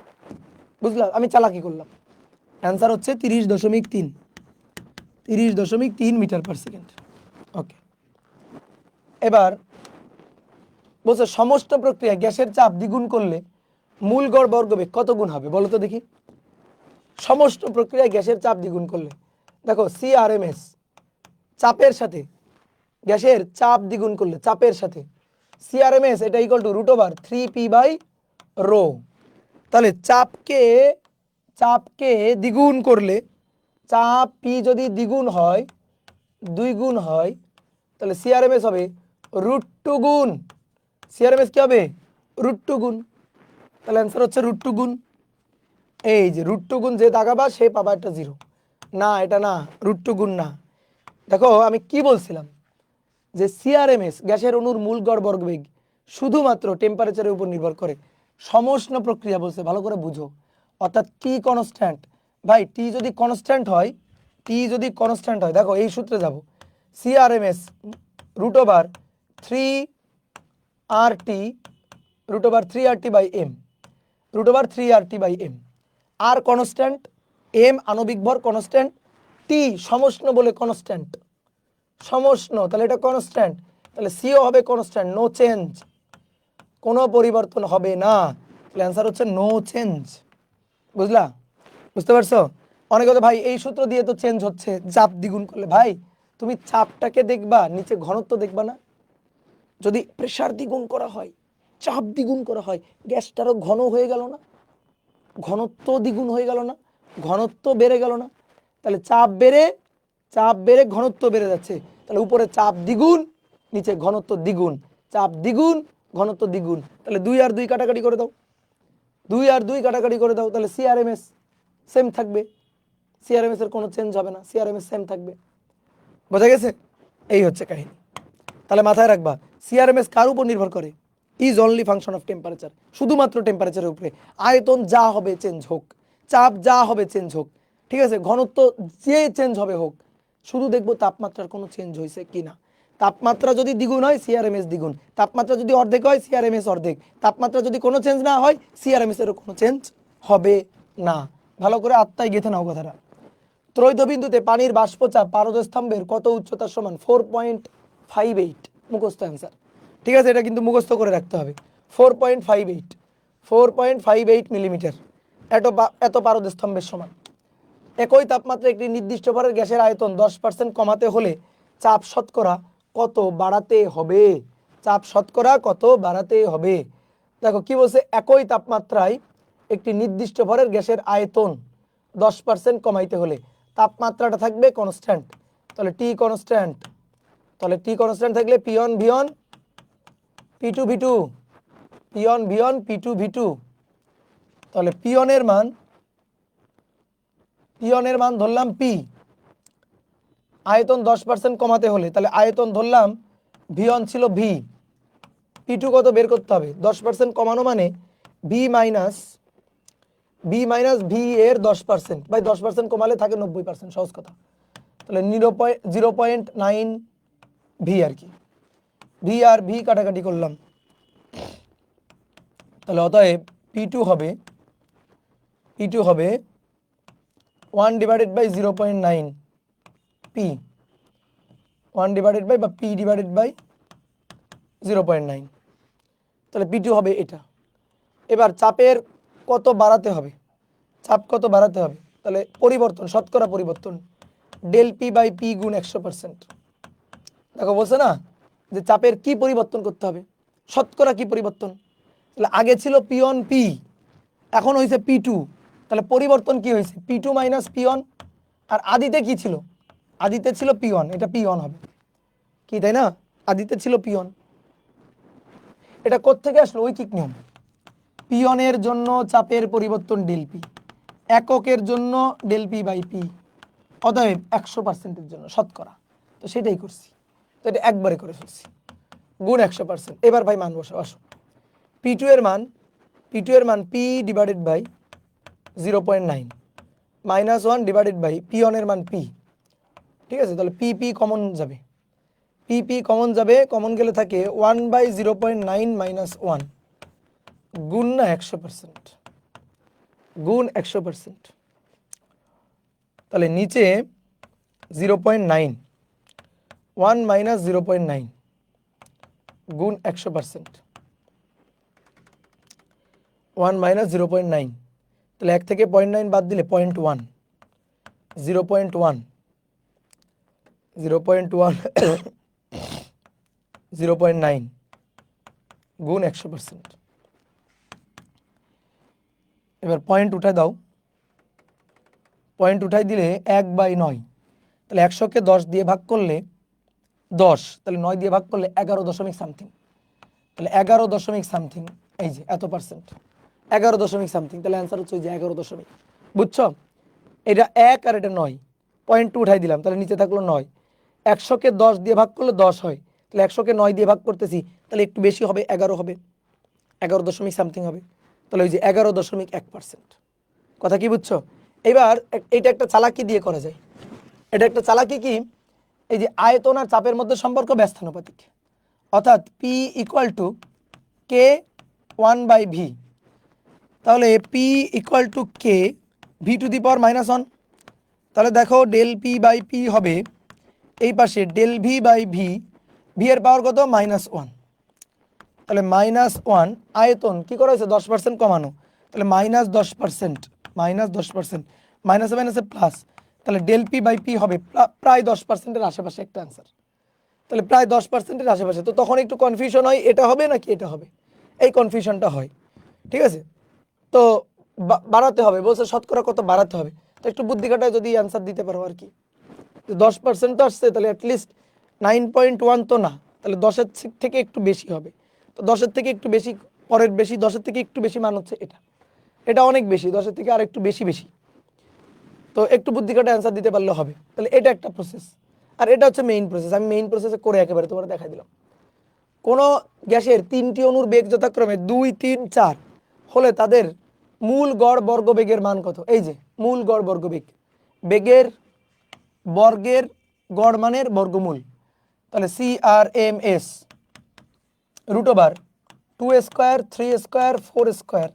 বুঝলাম আমি চালাকি করলাম, অ্যান্সার হচ্ছে 30.3, 30.3 মিটার পার সেকেন্ড। ওকে, এবার বলছে সমস্ত প্রক্রিয়া গ্যাসের চাপ দ্বিগুণ করলে মূল গড় বর্গবেগ কত গুণ হবে বলো তো দেখি। সমস্ত প্রক্রিয়ায় গ্যাসের চাপ দ্বিগুণ করলে, দেখো সিআরএমএস চাপের সাথে গ্যাসের চাপ দ্বিগুণ করলে, চাপের সাথে সিআরএমএস এটা ইকুয়াল টু √3p/ρ। তাহলে চাপকে দ্বিগুণ করলে, চাপ পি যদি দ্বিগুণ হয় 2 গুণ হয়, তাহলে সিআরএমএস হবে √2 গুণ, সিআরএমএস কি হবে √2 গুণ। তাহলে অ্যান্সার হচ্ছে √2 গুণ, এই যে √2 গুণ যে দাগাবা সে পাবা একটা 0। না এটা না, √2 গুণ না। দেখো আমি কি বলছিলাম যে সিআরএমএস গ্যাসের অণুর মূল গড় বর্গবেগ শুধুমাত্র টেম্পারেচারের উপর নির্ভর করে। সমষ্ণ প্রক্রিয়া বলছে, ভালো করে বুঝো। অর্থাৎ টি কনস্ট্যান্ট, ভাই টি যদি কনস্ট্যান্ট হয়, টি যদি কনস্ট্যান্ট হয়, দেখো এই সূত্রে যাব, সিআরএমএস √3RT/m, √3RT/m। আর কনস্ট্যান্ট, এম আণবিক ভর কনস্ট্যান্ট, টি সমষ্ণ বলে কনস্ট্যান্ট, সমষ্ণ, তাহলে এটা কনস্ট্যান্ট, তাহলে সিও হবে কনস্ট্যান্ট, নো চেঞ্জ, কোনো পরিবর্তন হবে না। তাহলে অ্যান্সার হচ্ছে নো চেঞ্জ। বুঝলা? বুঝতে পারছো? অনেকে তো ভাই এই সূত্র দিয়ে তো চেঞ্জ হচ্ছে চাপ দ্বিগুণ করলে। ভাই তুমি চাপটাকে দেখবা, নিচে ঘনত্ব দেখবা না? যদি প্রেসার দ্বিগুণ করা হয়, চাপ দ্বিগুণ করা হয়, গ্যাসটারও ঘন হয়ে গেল না? ঘনত্ব দ্বিগুণ হয়ে গেল না? ঘনত্ব বেড়ে গেল না? তাহলে চাপ বেড়ে ঘনত্ব বেড়ে যাচ্ছে, তাহলে উপরে চাপ দ্বিগুণ, নিচে ঘনত্ব দ্বিগুণ, চাপ দ্বিগুণ, ঘনত্ব দ্বিগুণ, তাহলে 2 আর 2 কাটাকাটি করে দাও, 2 আর 2 কাটাকাটি করে দাও, তাহলে সিআরএমএস সেম থাকবে, সিআরএমএস এর কোনো চেঞ্জ হবে না, সিআরএমএস সেম থাকবে। বোঝা গেছে? এই হচ্ছে কাহিনী। তাহলে মাথায় রাখবা, সিআরএমএস কার উপর নির্ভর করে? Is only function of temperature, শুধুমাত্র টেম্পারেচারের উপরে। আয়তন যা হবে চেঞ্জ হোক, চাপ যা হবে চেঞ্জ হোক, ঠিক আছে, ঘনত্ব যে চেঞ্জ হবে হোক, শুধু দেখবো তাপমাত্রার কোনো চেঞ্জ হয়েছে কিনা। তাপমাত্রা যদি দ্বিগুণ হয় সিআরএমএস দ্বিগুণ, তাপমাত্রা যদি অর্ধেক হয় সিআরএমএস অর্ধেক, তাপমাত্রা যদি কোনো চেঞ্জ না হয় সিআরএমএস এরও কোনো চেঞ্জ হবে না। ভালো করে আত্মায় গেঁথে নাও কথাটা। ত্রৈধ বিন্দুতে পানির বাষ্পচাপ পারদস্তম্ভের কত উচ্চতার সমান? 4.58, মুখস্থ অ্যান্সার। ঠিক আছে, এটা কিন্তু মুখস্থ করে রাখতে হবে। 4.58 মিলিমিটার, এত পারদস্তম্ভের সমান। একই তাপমাত্রায় একটি নির্দিষ্ট ভরের গ্যাসের আয়তন 10% কমাতে হলে চাপ শতকরা কত বাড়াতে হবে? চাপ শতকরা কত বাড়াতে হবে? দেখো কি বলছে, একই তাপমাত্রায় একটি নির্দিষ্ট ভরের গ্যাসের আয়তন 10% কমাইতে হলে তাপমাত্রাটা থাকবে কনস্ট্যান্ট, তাহলে টি কনস্ট্যান্ট, তাহলে টি কনস্ট্যান্ট থাকলে peon ভিয়ন P2 V2, peon ভিয়ন P2 V2, তাহলে পিয়নের মান ধরলাম পি, আয়তন 10% কমাতে হলে তাহলে আয়তন ধরলাম, ভিয়ন ছিল ভি, P2 কত বের করতে হবে? 10% কমানো মানে ভি মাইনাস ভি এর 10%, ভাই 10% কমালে থাকে 90%, সহজ কথা। তাহলে 0.9 ভি আর কি, ভি আর ভি কাটাকাটি করলাম, তাহলে অতএব P2 হবে 1/0.9 পি, 1/, বা P/0.9, তাহলে P2 হবে এটা। এবার চাপের কত বাড়াতে হবে? চাপ কত বাড়াতে হবে? তাহলে পরিবর্তন, শতকরা পরিবর্তন, ΔP/P গুণ 100%। দেখো বলছে না যে চাপের কি পরিবর্তন করতে হবে? শতকরা কি পরিবর্তন? তাহলে আগে ছিল পিয়ন পি, এখন হয়েছে P2, তাহলে পরিবর্তন কি হয়েছে? P2 minus peon. আর আদিতে কি ছিল? আদিতে ছিল পিয়ন, এটা পিয়ন হবে কি, তাই না? আদিতে ছিল পিয়ন, এটা কোত্থেকে আসলো? ঐকিক নিয়ম। পিয়নের জন্য চাপের পরিবর্তন ΔP, এককের জন্য ΔP/P, অতএব 100%-এর জন্য শতকরা, তো সেটাই করছি, তো এটা একবারে করে ফেলছি, গুণ 100%। এবার ভাই মান বসো, আসো। P2 এর মান P/0.9 মাইনাস 1/, পিয়নের মান P, ঠিক আছে, তাহলে P কমন যাবে, P কমন যাবে, কমন গেলে থাকে 1/0.9 মাইনাস 1 গুণ না 100%, গুণ 100%, তাহলে নিচে 0.9, 1 মাইনাস 0.9 গুণ 100%, 1 মাইনাস 0.9, তাহলে 1 থেকে 0.9 বাদ দিলে 0.1, 0.1, 0.9 গুণ 100%। এবার পয়েন্ট উঠায় দাও, পয়েন্ট উঠাই দিলে 1/9, তাহলে 100-কে 10 দিয়ে ভাগ করলে 10, তাহলে 9 দিয়ে ভাগ করলে 11 দশমিক সামথিং, তাহলে 11 দশমিক সামথিং, এই যে এত পার্সেন্ট, 11 দশমিক সামথিং, তাহলে অ্যান্সার হচ্ছে ওই যে 11 দশমিক। বুঝছো? এটা 1 আর এটা 9, পয়েন্ট 2 উঠাই দিলাম, তাহলে নিচে থাকলো 9। 100কে 10 দিয়ে ভাগ করলে 10 হয়, তাহলে 100কে 9 দিয়ে ভাগ করতেছি, তাহলে একটু বেশি হবে, 11 হবে, 11 দশমিক সামথিং হবে। তাহলে ওই যে 11.1%। কথা কি বুঝছো? এবার এটা একটা চালাকি দিয়ে করা যায়। এটা একটা চালাকি কি, এই যে আয়তন আর চাপের মধ্যে সম্পর্ক ব্যস্তানুপাতিক, অর্থাৎ পি ইকুয়াল টু কে 1/ভি। তাহলে P equal to K V to the power -1। তাহলে দেখো ডেল পি বাই পি হবে এই পাশে del V by V, V এর পাওয়ার কত -1। তাহলে -1 আয়তন কি করা হয়েছে 10% কমানো, তাহলে -10%, -10%, মাইনাসে মাইনাসে প্লাস, তাহলে ডেল পি বাই পি হবে প্রায় 10%-এর আশেপাশে একটা অ্যান্সার। তাহলে প্রায় 10%-এর আশেপাশে, তো তখন একটু কনফিউশন হয় এটা হবে নাকি এটা হবে, এই কনফিউশনটা হয়। ঠিক আছে, তো বাড়াতে হবে বলছে, শতকরা কত বাড়াতে হবে, তো একটু বুদ্ধি খাটায় যদি অ্যান্সার দিতে পারো আর কি। 10% তো আসছে, তাহলে অ্যাটলিস্ট 9.1 তো না, তাহলে 10-এর থেকে একটু বেশি হবে। তো 10-এর থেকে একটু বেশি, পরের বেশি, 10-এর থেকে একটু বেশি মান হচ্ছে এটা, এটা অনেক বেশি, 10-এর থেকে আর একটু বেশি বেশি। তো একটু বুদ্ধি খাটায় অ্যান্সার দিতে পারলে হবে। তাহলে এটা একটা প্রসেস, আর এটা হচ্ছে মেইন প্রসেস। আমি মেইন প্রসেসে করে একেবারে তোমার দেখাই দিলাম। কোনো গ্যাসের 3টি অণুর বেগ যথাক্রমে 2, 3, 4 হলে তাদের মূল গড় বর্গবেগের মান কত? এই যে মূল গড় বর্গবেগ, বেগের বর্গের গড় মানের বর্গমূল, তাহলে CRMS √2 square 3 square 4 square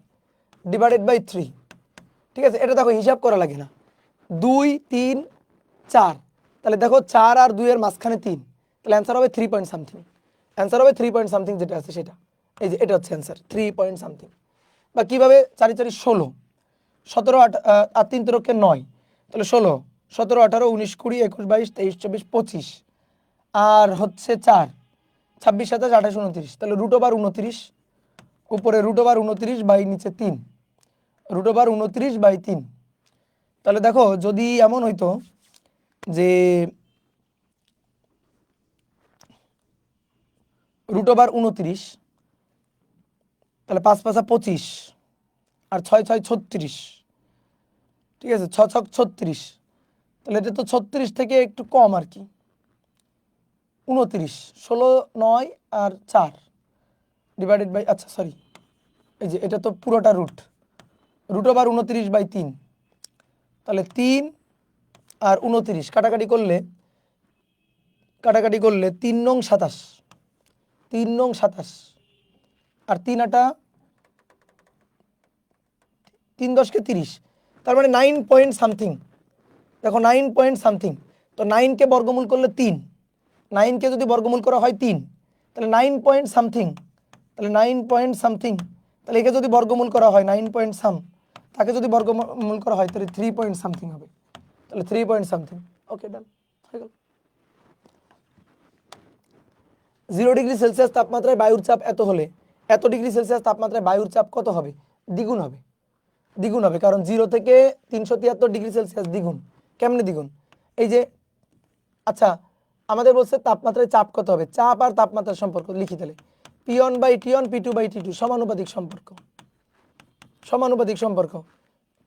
divided by 3। ঠিক আছে, এটা দেখো হিসাব করা লাগে না, 2, 3, 4, তাহলে দেখো 4 আর 2 এর মাঝখানে 3, তাহলে অ্যান্সার হবে 3 পয়েন্ট সামথিং। অ্যান্সার হবে 3 পয়েন্ট সামথিং, যেটা আছে সেটা, এই যে এটা হচ্ছে অ্যান্সার 3 পয়েন্ট সামথিং। বা কীভাবে, 4 4 16, 17 আর 3 3 9, তাহলে 16, 17, 18, 19, 20, 21, 22, 23, 24, 25, আর হচ্ছে 4, 26, 27, 28, 29, তাহলে √29, উপরে √29 বাই নিচে 3, √29 বাই 3। তাহলে দেখো যদি এমন হইতো যে √29, তাহলে 5 5 25, আর 6 6 36, ঠিক আছে, 6 6 36, তাহলে এটা তো 36 থেকে একটু কম আর কি, 29, 16, 9 আর 4 ডিভাইডেড বাই, আচ্ছা সরি, এই যে এটা তো পুরোটা √29 বাই 3, তাহলে 3 আর 29 কাটাকাটি করলে 3 নং 27, 3 নং 27, আর 3 আটা 3 10 30, তার মানে 9 পয়েন্ট সামথিং। দেখো 9 পয়েন্ট সামথিং, তো 9কে বর্গমূল করলে 3, 9কে যদি বর্গমূল করা হয় 3, তাহলে 9 পয়েন্ট সামথিং, তাহলে 9 পয়েন্ট সামথিং, তাহলে একে যদি বর্গমূল করা হয় 9 পয়েন্ট সাম, তাকে যদি বর্গমূল করা হয় তাহলে 3 পয়েন্ট সামথিং হবে, তাহলে 3 পয়েন্ট সামথিং। ওকে, ডান হয়ে গেল। 0 ডিগ্রি সেলসিয়াস তাপমাত্রায় বায়ুর চাপ এত হলে এত ডিগ্রি সেলসিয়াস তাপমাত্রায় বায়ুর চাপ কত হবে? দ্বিগুণ হবে, দ্বিগুণ হবে, কারণ 0 থেকে 373 ডিগ্রি সেলসিয়াস দ্বিগুণ। কেমনে দ্বিগুণ? এই যে, আচ্ছা আমাদের বলছে তাপমাত্রায় চাপ কত হবে, চাপ আর তাপমাত্রার সম্পর্ক লিখি, তাহলে P1/T1 P2/T2 সমানুপাতিক সম্পর্ক, সমানুপাতিক সম্পর্ক।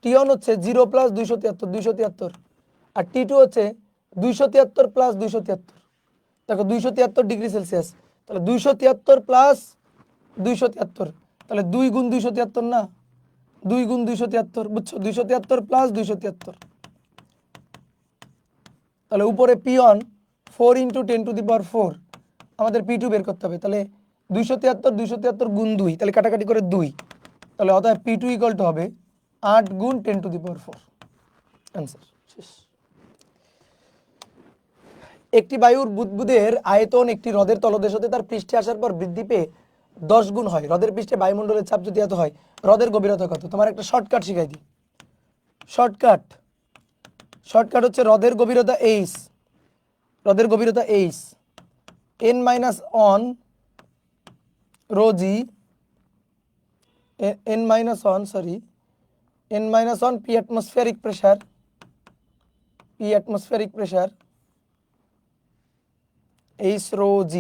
T1 হচ্ছে 0 + 273, 273, আর T2 হচ্ছে 273 + 273। দেখো 273 ডিগ্রি সেলসিয়াস, তাহলে 273 + 273, তাহলে 2 গুণ 273 না, 2 গুণ 273, বুঝছো, 273 + 273, তাহলে উপরে P1 4 × 10⁴ আমাদের P2 বের করতে হবে, তাহলে 273 273 গুণ 2, তাহলে কাটাকাটি করে 2, তাহলে অতএব P2 = হবে 8 গুণ 10⁴। অ্যান্সার শেষ। একটি বায়ুর বুদবুদের আয়তন একটি হ্রদের তলদেশ হতে তার পৃষ্ঠে আসার পর বৃদ্ধি পেয়ে 10 গুণ হয়। হ্রদের পৃষ্ঠে বায়ুমণ্ডলের চাপ যদি এত হয়, হ্রদের গভীরতা কত? তোমার একটা শর্টকাট শিখাই দিই। শর্টকাট হচ্ছে হ্রদের গভীরতা H, হ্রদের গভীরতা H, n-1 ρg, n-1 p atmospheric pressure H ρg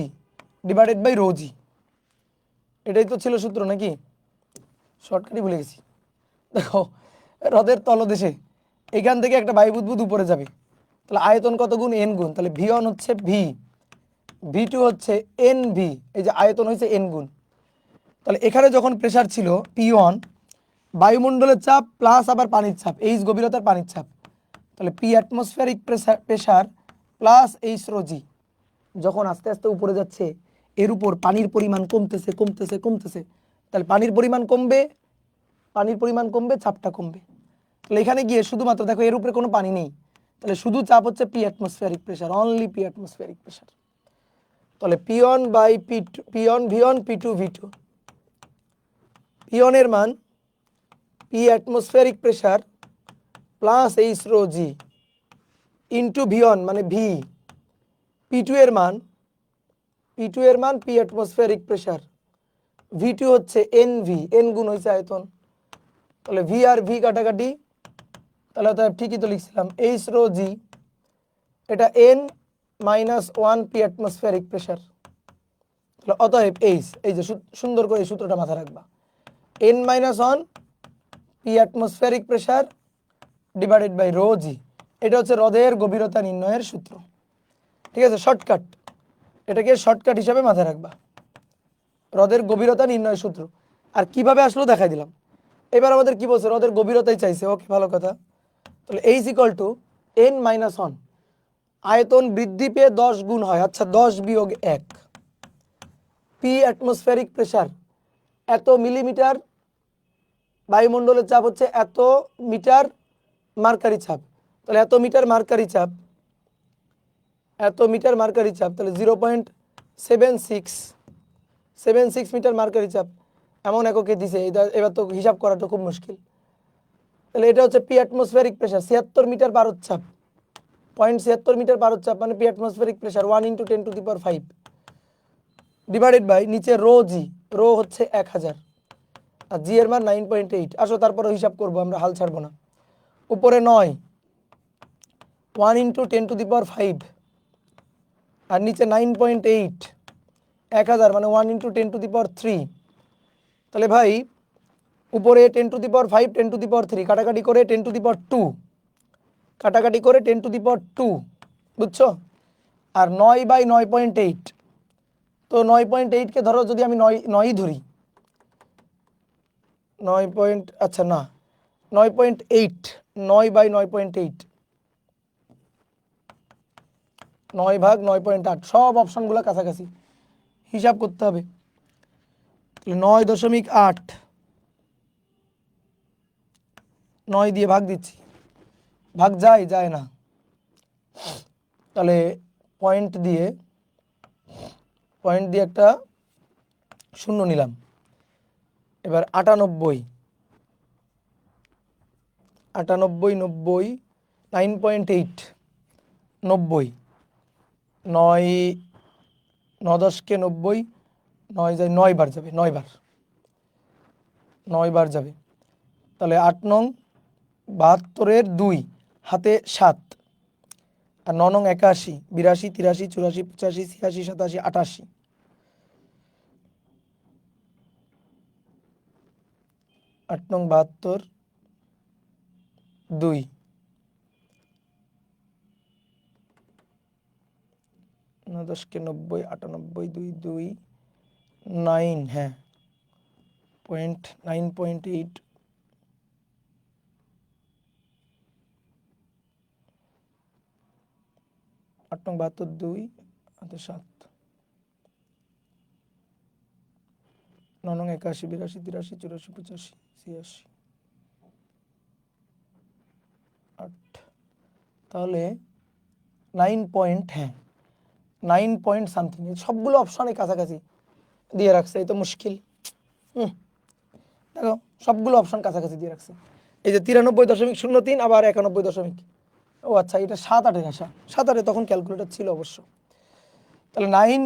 divided by ρg, এটাই তো ছিল সূত্র নাকি? শর্টকাটই ভুলে গেছি। দেখো হ্রদের তলদেশে এখান থেকে একটা বায়ু বুদবুদ উপরে যাবে, তাহলে আয়তন কত গুণ? এন গুণ। তাহলে ভি ওয়ান হচ্ছে ভি, ভি টু হচ্ছে এন ভি, এই যে আয়তন হয়েছে এন গুণ। তাহলে এখানে যখন প্রেসার ছিল পি ওয়ান, বায়ুমণ্ডলের চাপ প্লাস আবার পানির চাপ, এইচ গভীরতার পানির চাপ, তাহলে P atmospheric pressure plus H rho G, যখন আস্তে আস্তে উপরে যাচ্ছে এর উপর পানির পরিমাণ কমতেছে কমতেছে কমতেছে, তাহলে পানির পরিমাণ কমবে, পানির পরিমাণ কমবে, চাপটা কমবে। তাহলে এখানে গিয়ে শুধুমাত্র দেখো এর উপরে কোনো পানি নেই, তাহলে শুধু চাপ হচ্ছে P atmospheric pressure, only P atmospheric pressure. তাহলে P one by P two, P one V one, P two V two, P ওয়ানের মান P atmospheric pressure plus H rho G into V one মানে V, P two এর মান, P two এর মান P atmospheric pressure, V two হচ্ছে N V, N গুণ হয়েছে আয়তন। তাহলে ভি আর ভি কাটাকাটি, তাহলে তো ঠিকই তো লিখছিলাম এইচ রো জি, এটা N minus one P atmospheric pressure. তাহলে অতএব এইচ, এই যে সুন্দর করে এই সূত্রটা মাথায় রাখবা, N minus one P atmospheric pressure divided by rho G, এটা হচ্ছে হ্রদের গভীরতা নির্ণয়ের সূত্র। ঠিক আছে, শর্টকাট, এটাকে শর্টকাট হিসাবে মাথায় রাখবা, হ্রদের গভীরতা নির্ণয়ের সূত্র। আর কিভাবে আসলো দেখাই দিলাম। এবার আমাদের কি বলছে? হ্রদের গভীরতাই চাইছে, ওকে ভালো কথা। তাহলে H equal to N minus one, আয়তন বৃদ্ধি পেয়ে 10 গুণ হয়, আচ্ছা 10 বিয়োগ 1, পি অ্যাটমসফিয়ারিক প্রেসার এত মিলিমিটার, বায়ুমণ্ডলের চাপ হচ্ছে এত মিটার মার্কারি চাপ, তাহলে এত মিটার মার্কারি চাপ, এত মিটার মার্কারি চাপ, তাহলে 0.76 মিটার মার্কারি চাপ, এমন এককে দিছে। এবার তো হিসাব করাটা খুব মুশকিল। তাহলে এটা হচ্ছে পি অ্যাটমসফিয়ারিক প্রেসার, 76 মিটার পারদ-চাপ, 0.76 মিটার পারদ-চাপ মানে P atmospheric pressure 1 × 10⁵ divided by নিচে রো জি, রো হচ্ছে 1000 আর জি এর মান 9.8। আসো তারপরে হিসাব করব, আমরা হাল ছাড়বো না। উপরে 9, 1 × 10⁵, আর নিচে 9.8, 1000 মানে 1 × 10⁵। তাহলে ভাই উপরে 10⁵, 10⁵, কাটাকাটি করে 10⁵, কাটাকাটি করে 10⁵, বুঝছো? আর 9 বাই 9.8, তো 9.8কে ধরো যদি আমি 9ই ধরি, 9 পয়েন্ট, আচ্ছা না 9.8, 9 বাই 9.8, 9 ভাগ 9.8, সব অপশনগুলো কাছাকাছি, হিসাব করতে হবে। 9.8, 9 দিয়ে ভাগ দিচ্ছি, ভাগ যায় না, তাহলে পয়েন্ট দিয়ে একটা শূন্য নিলাম। এবার 98, 90, 9.8, 90, 9, 9 10 90, 9 যায় 9 বার যাবে, 9 বার, 9 বার যাবে। তাহলে 8 নং 72-এর 2 হাতে 7, আর 9 নং 81, 82, 83, 84, 85, 86, 87, 88, 8 নং 72, 2, 9 10 90, 98, 2, 2, 9, হ্যাঁ 9.8, 8 নং 72, 2 হাতে 7, 9 নং 81, 82, 83, 84, 85, 86, 8, তাহলে 9 পয়েন্ট, হ্যাঁ 9 পয়েন্ট সামথিং, সবগুলো অপশনে কাছাকাছি দিয়ে রাখছে, এই তো মুশকিল। দেখো সবগুলো অপশন কাছাকাছি দিয়ে রাখছে, এই যে 93.03 আবার 91 দশমিক, ও আচ্ছা এটা 7-8-এর আসা, 7-8-এ তখন ক্যালকুলেটর ছিল অবশ্য। তাহলে 9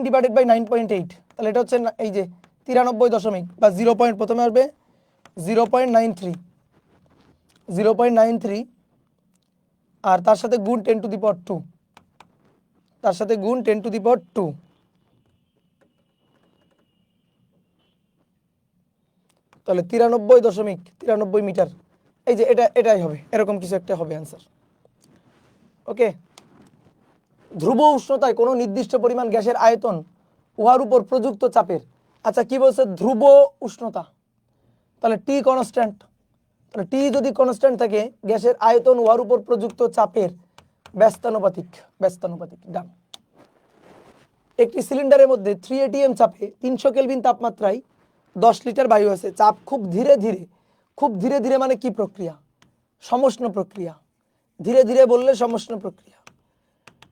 ডিভাইডেড বাই 9.8, তাহলে এটা হচ্ছে এই যে 93 দশমিক বা 0 পয়েন্ট প্রথমে আসবে 0.93, 0.93, আর তার সাথে গুণ 10⁻², তার সাথে গুণ 10⁻², তাহলে 93.93 মিটার। এই যে এটাই হবে, এরকম কিছু একটা হবে অ্যান্সার। ওকে, ধ্রুব উষ্ণতায় কোনো নির্দিষ্ট পরিমাণ গ্যাসের আয়তন উহার উপর প্রযুক্ত চাপের, আচ্ছা কি বলছে, ধ্রুব উষ্ণতা, তাহলে টি কনস্ট্যান্ট, তাহলে টি যদি কনস্ট্যান্ট থাকে গ্যাসের আয়তন উহার উপর প্রযুক্ত চাপের ব্যস্তানুপাতিক, ডান। একটি সিলিন্ডারের মধ্যে 3 atm চাপে 300 কেলভিন তাপমাত্রায় 10 লিটার বায়ু আছে। চাপ খুব ধীরে ধীরে মানে কি প্রক্রিয়া? সমষ্ণ প্রক্রিয়া। ধীরে ধীরে বললে সমষ্ণ প্রক্রিয়া।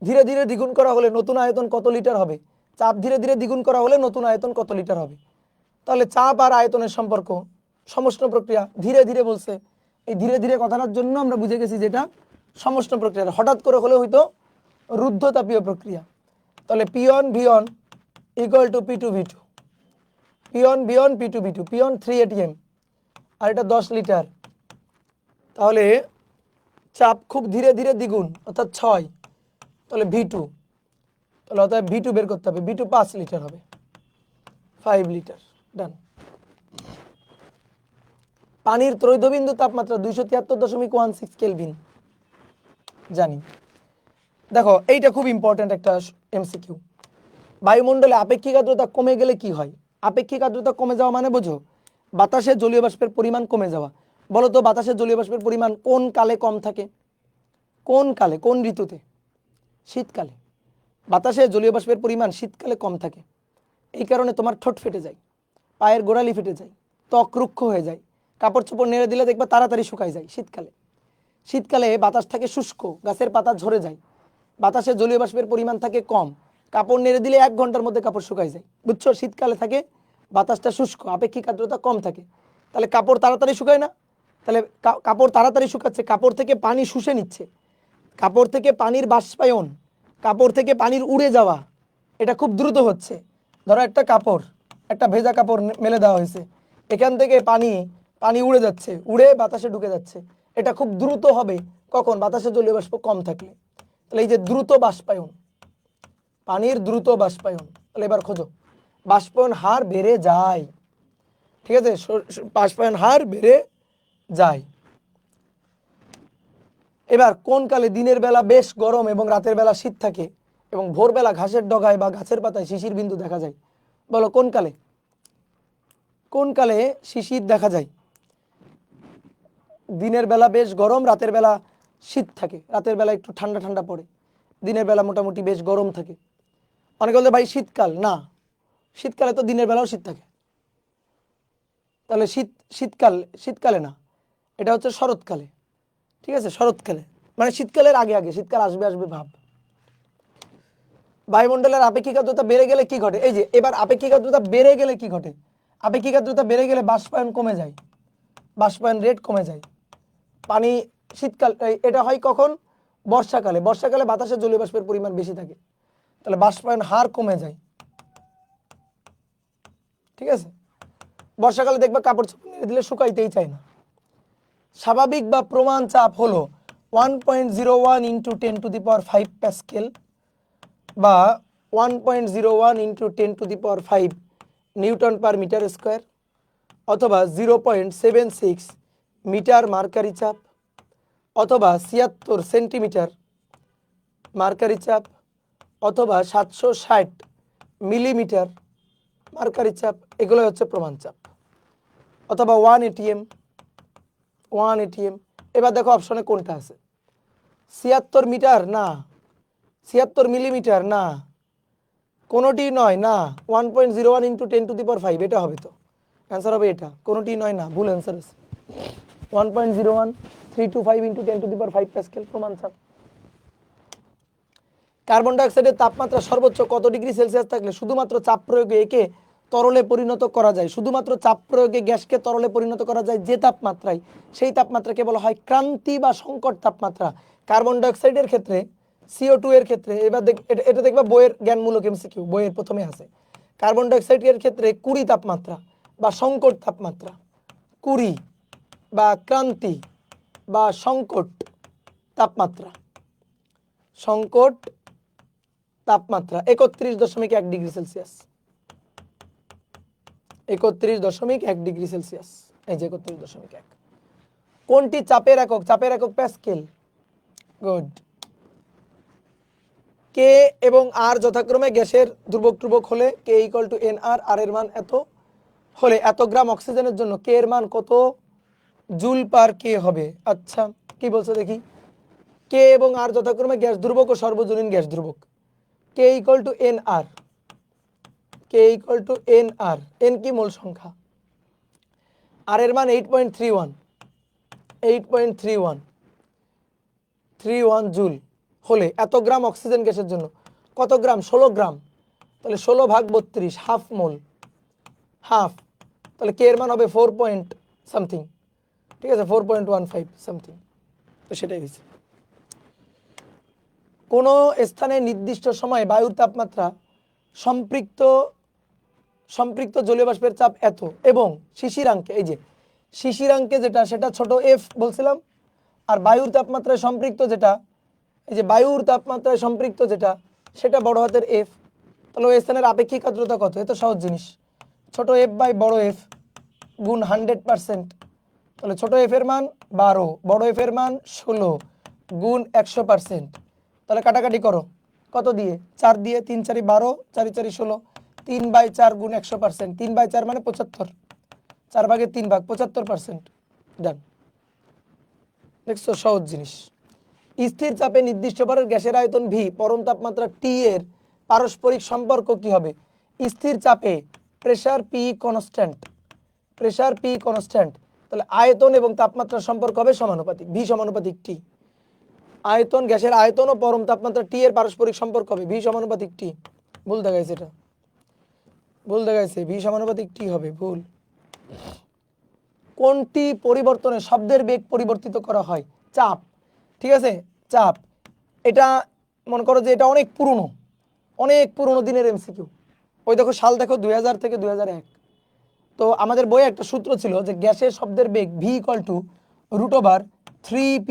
ধীরে ধীরে দ্বিগুণ করা হলে নতুন আয়তন কত লিটার হবে? চাপ ধীরে ধীরে দ্বিগুণ করা হলে নতুন আয়তন কত লিটার হবে? তাহলে চাপ আর আয়তনের সম্পর্ক সমষ্ণ প্রক্রিয়া। ধীরে ধীরে বলছে, এই ধীরে ধীরে কথাটার জন্য আমরা বুঝে গেছি যেটা সমষ্ণ প্রক্রিয়া। হঠাৎ করে হলে হয়তো রুদ্ধতাপীয় প্রক্রিয়া। তাহলে P1 V1 equal to P2 V2, P1 V1 P2 V2, P1 3 atm আর এটা 10 লিটার, তাহলে চাপ খুব ধীরে ধীরে দ্বিগুণ অর্থাৎ 6, তাহলে V2, তাহলে অর্থাৎ V2 বের করতে হবে। V2 5 লিটার হবে, 5 লিটার, ডান। পানির ত্রৈধবিন্দু তাপমাত্রা 273.16 কেলভিন জানি। দেখো এইটা খুব ইম্পর্টেন্ট একটা এমসিকিউ। বায়ুমণ্ডলে আপেক্ষিক আর্দ্রতা কমে গেলে কি হয়? আপেক্ষিক আর্দ্রতা কমে যাওয়া মানে বোঝো বাতাসে জলীয় বাষ্পের পরিমাণ কমে যাওয়া। বলো তো বাতাসে জলীয় বাষ্পের পরিমাণ কোন কালে কম থাকে? কোন কালে, কোন ঋতুতে? শীতকালে। বাতাসে জলীয় বাষ্পের পরিমাণ শীতকালে কম থাকে। এই কারণে তোমার ঠোঁট ফেটে যায়, পায়ের গোড়ালি ফেটে যায়, ত্বক রুক্ষ হয়ে যায়, কাপড় চোপড় নেড়ে দিলে দেখবা তাড়াতাড়ি শুকায় যায় শীতকালে। শীতকালে বাতাস থাকে শুষ্ক, গাছের পাতা ঝরে যায়, বাতাসে জলীয় বাষ্পের পরিমাণ থাকে কম, কাপড় নেড়ে দিলে 1 ঘন্টার মধ্যে কাপড় শুকায় যায়। বুঝছো? শীতকালে থাকে বাতাসটা শুষ্ক, আপেক্ষিক আর্দ্রতা কম থাকে, তাহলে কাপড় তাড়াতাড়ি শুকায় না। তাহলে কাপড় তাড়াতাড়ি শুকাচ্ছে, কাপড় থেকে পানি শুষে নিচ্ছে, কাপড় থেকে পানির বাষ্পায়ন, কাপড় থেকে পানির উড়ে যাওয়া, এটা খুব দ্রুত হচ্ছে। ধরো একটা কাপড়, একটা ভেজা কাপড় মেলে দেওয়া হয়েছে, এখান থেকে পানি উড়ে যাচ্ছে, উড়ে বাতাসে ঢুকে যাচ্ছে, এটা খুব দ্রুত হবে কখন? বাতাসে জলীয় বাষ্প কম থাকলে। তাহলে এই যে দ্রুত বাষ্পায়ন, পানির দ্রুত বাষ্পায়ন, তাহলে এবার খোঁজো। বাষ্পায়ন হার বেড়ে যায়, ঠিক আছে, বাষ্পায়ন হার বেড়ে যায়। এবার কোন কালে দিনের বেলা বেশ গরম এবং রাতের বেলা শীত থাকে এবং ভোরবেলা ঘাসের ডগায় বা গাছের পাতায় শিশির বিন্দু দেখা যায়? বলো কোন কালে, কোন কালে শিশির দেখা যায়? দিনের বেলা বেশ গরম, রাতের বেলা শীত থাকে, রাতের বেলা একটু ঠান্ডা ঠান্ডা পড়ে, দিনের বেলা মোটামুটি বেশ গরম থাকে। অনেকে বলতে ভাই শীতকাল, না, শীতকালে তো দিনের বেলাও শীত থাকে। তাহলে শীতকালে না, এটা হচ্ছে শরৎকালে, ঠিক আছে, শরৎকালে মানে শীতকালের আগে আগে, শীতকাল আসবে ভাব। বায়ুমণ্ডলের আপেক্ষিক আর্দ্রতা বেড়ে গেলে কি ঘটে? এই যে এবার আপেক্ষিক আর্দ্রতা বেড়ে গেলে কি ঘটে? আপেক্ষিক আর্দ্রতা বেড়ে গেলে বাষ্পায়ন কমে যায়, বাষ্পায়ন রেট কমে যায়। পানি শীতকাল, এটা হয় কখন? বর্ষাকালে। বর্ষাকালে বাতাসে জলীয় বাষ্পের পরিমাণ বেশি থাকে, তাহলে বাষ্পায়ন হার কমে যায়, ঠিক আছে। বর্ষাকালে দেখবা কাপড় চোপড় নেড়ে দিলে শুকাইতেই চায় না। স্বাভাবিক বা প্রমাণ চাপ হলো 1.01 ইন্টু 10⁵ প্যাসকেল বা 1.01 into 10⁵ newton per metre square, অথবা 0.76 মিটার মার্কারি চাপ, অথবা 76 সেন্টিমিটার মার্কারি চাপ, অথবা 760 মিলিমিটার মার্কারি চাপ। এগুলো হচ্ছে প্রমাণ চাপ, অথবা 1 atm। এবার দেখো অপশনে কোনটা আছে? 76 মিটার না, 76 মিলিমিটার না, কোনোটি নয় না। 1.01 ইন্টু 10⁵ এটা হবে, তো অ্যান্সার হবে এটা, কোনোটি নয় না, ভুল অ্যান্সার আছে। 1.01325 ইন্টু 10⁵ প্যাসকেল প্রমাণ চাপ। কার্বন ডাইঅক্সাইডের তাপমাত্রা সর্বোচ্চ কত ডিগ্রি সেলসিয়াস থাকলে শুধুমাত্র চাপ প্রয়োগে একে তরলে পরিণত করা যায়? শুধুমাত্র চাপ প্রয়োগে গ্যাসকে তরলে পরিণত করা যায় যে তাপমাত্রায়, সেই তাপমাত্রাকে বলা হয় ক্রান্তি বা সংকট তাপমাত্রা। কার্বন ডাইঅক্সাইডের ক্ষেত্রে, CO2 এর ক্ষেত্রে, এবার এটা দেখবা বইয়ের জ্ঞানমূলক এমসিকিউ, বইয়ের প্রথমে আছে। কার্বন ডাইঅক্সাইডের ক্ষেত্রে 20 তাপমাত্রা বা সংকট তাপমাত্রা, 20 বা ক্রান্তি বা সংকট তাপমাত্রা, সংকট তাপমাত্রা 31.1 ডিগ্রি সেলসিয়াস, 31.1 ডিগ্রি সেলসিয়াস। এই যে 31.1। কোনটি চাপের একক? চাপের একক প্যাসকেল। গুড। কে এবং আর যথাক্রমে গ্যাসের ধ্রুবক হলে কে ইকুয়াল টু এন আর, আর এর মান এত হলে এত গ্রাম অক্সিজেনের জন্য কে এর মান কত জুল পার কে হবে? আচ্ছা কি বলছো দেখি। কে এবং আর যথাক্রমে গ্যাস ধ্রুবক ও সর্বজনীন গ্যাস ধ্রুবক। K equal to N R, K equal to N R, N কি মোল সংখ্যা, আর এর মান 8.31, 8.31 জুল হলে এত গ্রাম অক্সিজেন গ্যাসের জন্য কত গ্রাম? 16 গ্রাম। তাহলে 16 ভাগ 32, হাফ মোল, হাফ। তাহলে কে এর মান হবে 4 পয়েন্ট সামথিং, ঠিক আছে, 4.15 সামথিং। তো সেটাই হয়েছে। কোনো স্থানে নির্দিষ্ট সময়ে বায়ুর তাপমাত্রা সম্পৃক্ত জলীয় বাষ্পের চাপ এত এবং শিশিরাঙ্কে, এই যে শিশিরাঙ্কে যেটা সেটা ছোট এফ বলছিলাম, আর বায়ুর তাপমাত্রায় সম্পৃক্ত যেটা, এই যে বায়ুর তাপমাত্রায় সম্পৃক্ত যেটা সেটা বড় হাতের এফ। তাহলে ওই স্থানের আপেক্ষিক আর্দ্রতা কত? এত সহজ জিনিস, ছোট এফ বাই বড় এফ গুণ 100%। তাহলে ছোট এফ এর মান 12, বড় এফ এর মান 16 গুণ 100%। তাহলে কাটাকাটি করো, কত দিয়ে? 4 দিয়ে, 3 4 12, 4 4 16, 3/4 গুণ 100%, 3/4 মানে 75, 4 ভাগের 3 ভাগ, 75%। ডান। দেখছো সহজ জিনিস। স্থির চাপে নির্দিষ্ট ভরের গ্যাসের আয়তন ভি, পরম তাপমাত্রা টি এর পারস্পরিক সম্পর্ক কি হবে? স্থির চাপে pressure P constant, pressure P constant, তাহলে আয়তন এবং তাপমাত্রার সম্পর্ক হবে সমানুপাতিক, ভি সমানুপাতিক টি। আয়তন, গ্যাসের আয়তন ও পরম তাপমাত্রা টি এর পারস্পরিক সম্পর্ক হবে ভি সমানুপাতিক টি। ভুল দেখাইছে, এটা ভুল দেখাইছে, ভি সমানুপাতিক টি হবে ভুল। কোনটি পরিবর্তনে শব্দের বেগ পরিবর্তিত করা হয়? চাপ, ঠিক আছে, চাপ। এটা মনে করো যে এটা অনেক পুরনো দিনের এমসিকিউ। ওই দেখো সাল দেখো 2000 থেকে 2001। তো আমাদের বইয়ে একটা সূত্র ছিল যে গ্যাসের শব্দের বেগ V equal to root over 3p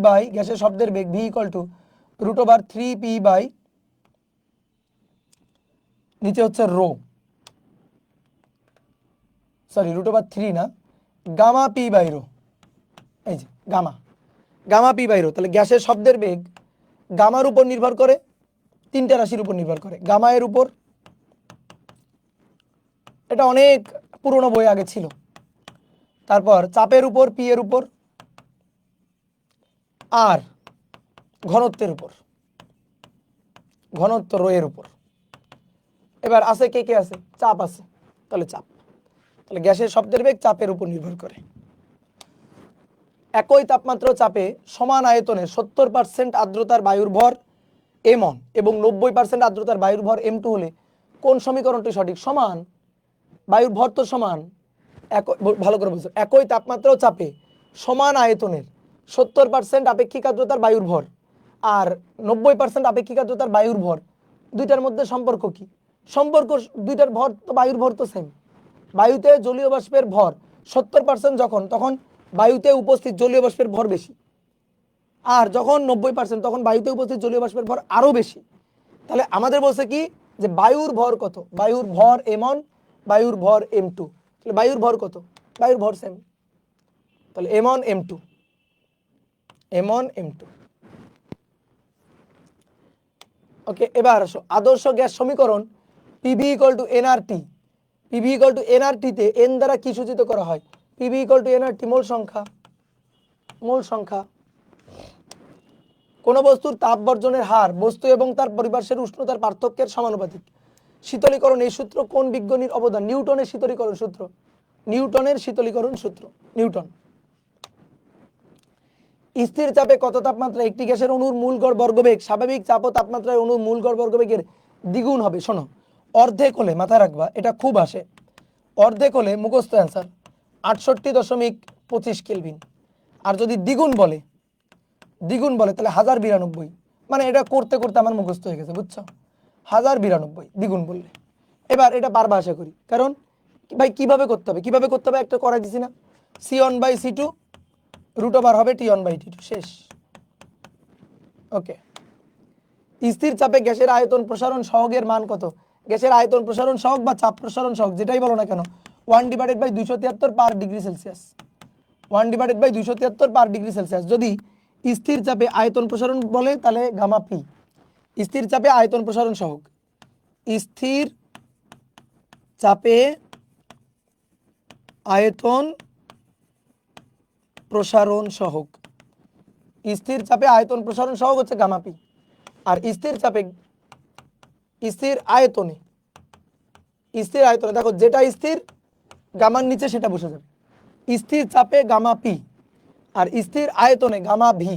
by গ্যাসের শব্দের বেগ V equal to root over 3p by নিচে হচ্ছে রো, সরি রুট ওভার 3 না, গামা পি বাই রো। এই যে গামা পি বাই রো। তাহলে গ্যাসের শব্দের বেগ গামার উপর নির্ভর করে, তিনটা রাশির উপর নির্ভর করে। গামা এর উপর, এটা অনেক পুরনো বই আগে ছিল। তারপর চাপের উপর, পি এর উপর, আর ঘনত্বের উপর, ঘনত্ব রো এর উপর। এবার আছে কে কে আছে? চাপ আছে, তাহলে চাপ। তাহলে গ্যাসের শব্দের বেগ চাপের উপর নির্ভর করে। একই তাপমাত্রা চাপে সমান আয়তনের 70% আর্দ্রতার বায়ুর ভর m1 এবং 90% আর্দ্রতার বায়ুর ভর m2 হলে কোন সমীকরণটি সঠিক? সমান, বায়ুর ভর তো সমান। ভালো করে বুঝো, একই তাপমাত্রা ও চাপে সমান আয়তনের 70% আপেক্ষিক আর্দ্রতার বায়ুর ভর আর 90% আপেক্ষিক আর্দ্রতার বায়ুর ভর, দুইটার মধ্যে সম্পর্ক কি? সম্পর্ক দুইটার ভর তো, বায়ুর ভর তো সেম। বায়ুতে জলীয় বাষ্পের ভর 70% যখন, তখন বায়ুতে উপস্থিত জলীয় বাষ্পের ভর বেশি, আর যখন 90% তখন বায়ুতে উপস্থিত জলীয় বাষ্পের ভর আরও বেশি। তাহলে আমাদের বলছে কি যে বায়ুর ভর কত? বায়ুর ভর m1, বায়ুর ভর m2। তাহলে বায়ুর ভর কত? বায়ুর ভর সেম, তাহলে m1 m2, m1 m2। ওকে, এবার আসো আদর্শ গ্যাস সমীকরণ PV equal to NRT. PV equal to এনআরটিতে এন দ্বারা কি সূচিত করা হয়? PV equal to NRT, mole সংখ্যা, মোল সংখ্যা। কোন বস্তুর তাপ বর্জনের হার বস্তু এবং তার পরিপার্শ্বের উষ্ণতার পার্থক্যের সমানুপাতিক। শীতলীকরণ, এই সূত্র কোন বিজ্ঞানীর অবদান? নিউটনের শীতলীকরণ সূত্র, নিউটনের শীতলীকরণ সূত্র, নিউটন। স্থির চাপে কত তাপমাত্রা একটি গ্যাসের অণুর মূল গড় বর্গবেগ স্বাভাবিক চাপ ও তাপমাত্রায় অণুর মূল গড় বর্গবেগের দ্বিগুণ হবে? শোনো, অর্ধেক হলে মাথায় রাখবা, এটা খুব আসে, অর্ধেক হলে মুখস্থ অ্যান্সার 68.25 কেলভিন। আর যদি দ্বিগুণ বলে তাহলে 1092, মানে এটা করতে করতে আমার মুখস্থ হয়ে গেছে, বুঝছো? 1092 দ্বিগুণ বললে। এবার এটা পারবা আশা করি, কারণ ভাই কিভাবে করতে হবে, একটা করাই দিছি না, C1/C2 রুট ওভার হবে T1/T2, শেষ। ওকে, স্থির চাপে গ্যাসের আয়তন প্রসারণ সহগের মান কত? গ্যাসের আয়তন প্রসারণ সহগ বা চাপ প্রসারণ সহগ যেটাই বলো না কেন, 1/273 per degree Celsius, 1/273 per degree Celsius. যদি স্থির চাপে আয়তন প্রসারণ বলে তাহলে গামা পি, স্থির চাপে আয়তন প্রসারণ সহগ, স্থির চাপে আয়তন প্রসারণ সহগ, স্থির চাপে আয়তন প্রসারণ সহগ হচ্ছে গামা পি। আর স্থির চাপে স্থির আয়তনে দেখো যেটা স্থির গামার নিচে সেটা বসে যাবে, স্থির চাপে গামা পি আর স্থির আয়তনে গামা ভি।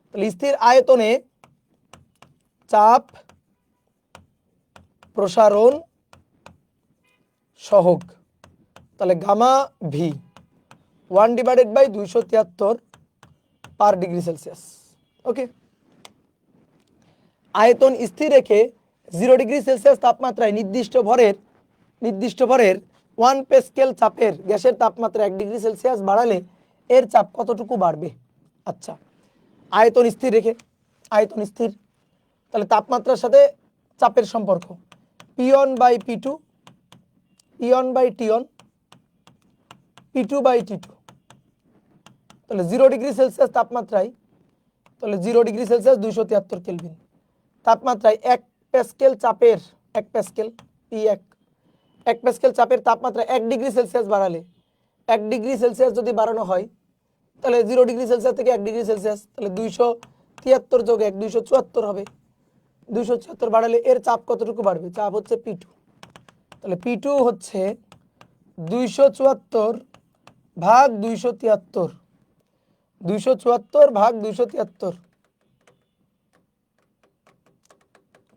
তাহলে স্থির আয়তনে চাপ প্রসারণ সহগ, তাহলে gamma V 1/273 per degree Celsius. Okay, আয়তন স্থির রেখে 0 ডিগ্রি সেলসিয়াস তাপমাত্রায় নির্দিষ্ট ভরের 1 প্যাসকেল চাপের গ্যাসের তাপমাত্রা 1 ডিগ্রি সেলসিয়াস বাড়ালে এর চাপ কতটুকু বাড়বে? আচ্ছা, আয়তন স্থির রেখে, আয়তন স্থির, তাহলে তাপমাত্রার সাথে চাপের সম্পর্ক P1 by P2, P1 by T1, P2 by T2। তাহলে 0 ডিগ্রি সেলসিয়াস তাপমাত্রায়, তাহলে 0 ডিগ্রি সেলসিয়াস 273 কেলভিন তাপমাত্রায় 1 প্যাসকেল চাপের, 1 প্যাসকেল P1, 1 প্যাসকেল চাপের তাপমাত্রা 1 ডিগ্রি সেলসিয়াস বাড়ালে, 1 ডিগ্রি সেলসিয়াস যদি বাড়ানো হয় তাহলে 0 ডিগ্রি সেলসিয়াস থেকে 1 ডিগ্রি সেলসিয়াস, তাহলে 273 যোগ 1 274 হবে। 274 বাড়ালে এর চাপ কতটুকু বাড়বে? চাপ হচ্ছে P2। তাহলে P2 হচ্ছে 274 ভাগ 273, 274 ভাগ 273,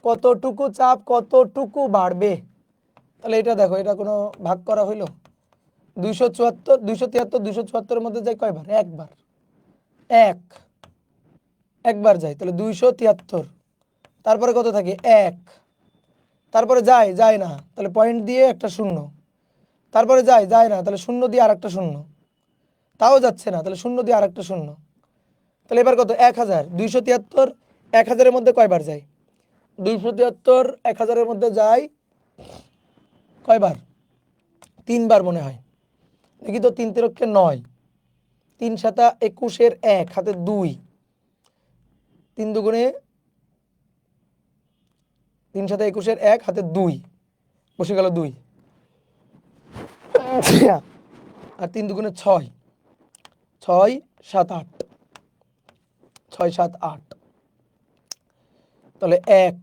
কতটুকু চাপ কতটুকু বাড়বে? তাহলে এটা দেখো, এটা কোনো ভাগ করা হইলো? 274 273 274 এর মধ্যে যায় কয়বার? একবার, একবার যায়, তাহলে 273, তারপরে কত থাকে? 1, তারপরে যায় না, তাহলে পয়েন্ট দিয়ে একটা শূন্য, তারপরে যায় না, তাহলে শূন্য দিয়ে আরেকটা শূন্য, তাও যাচ্ছে না, তাহলে শূন্য দিয়ে আরেকটা শূন্য, তাহলে এবার কত? 1000। 273 1000 এর মধ্যে কয়বার যায়? 273 1000 এর মধ্যে যায় কয়বার? 3 বার মনে হয়, দেখি তো। 3 তিরক্ষে 9, 3 7 21 এর 1 হাতে 2, 3 দুগুণে 3 7 21 এর 1 হাতে 2, বসে গেল 2, আর 3 দুগুণে 6, 6 7 8, 6 7 8, তাহলে 1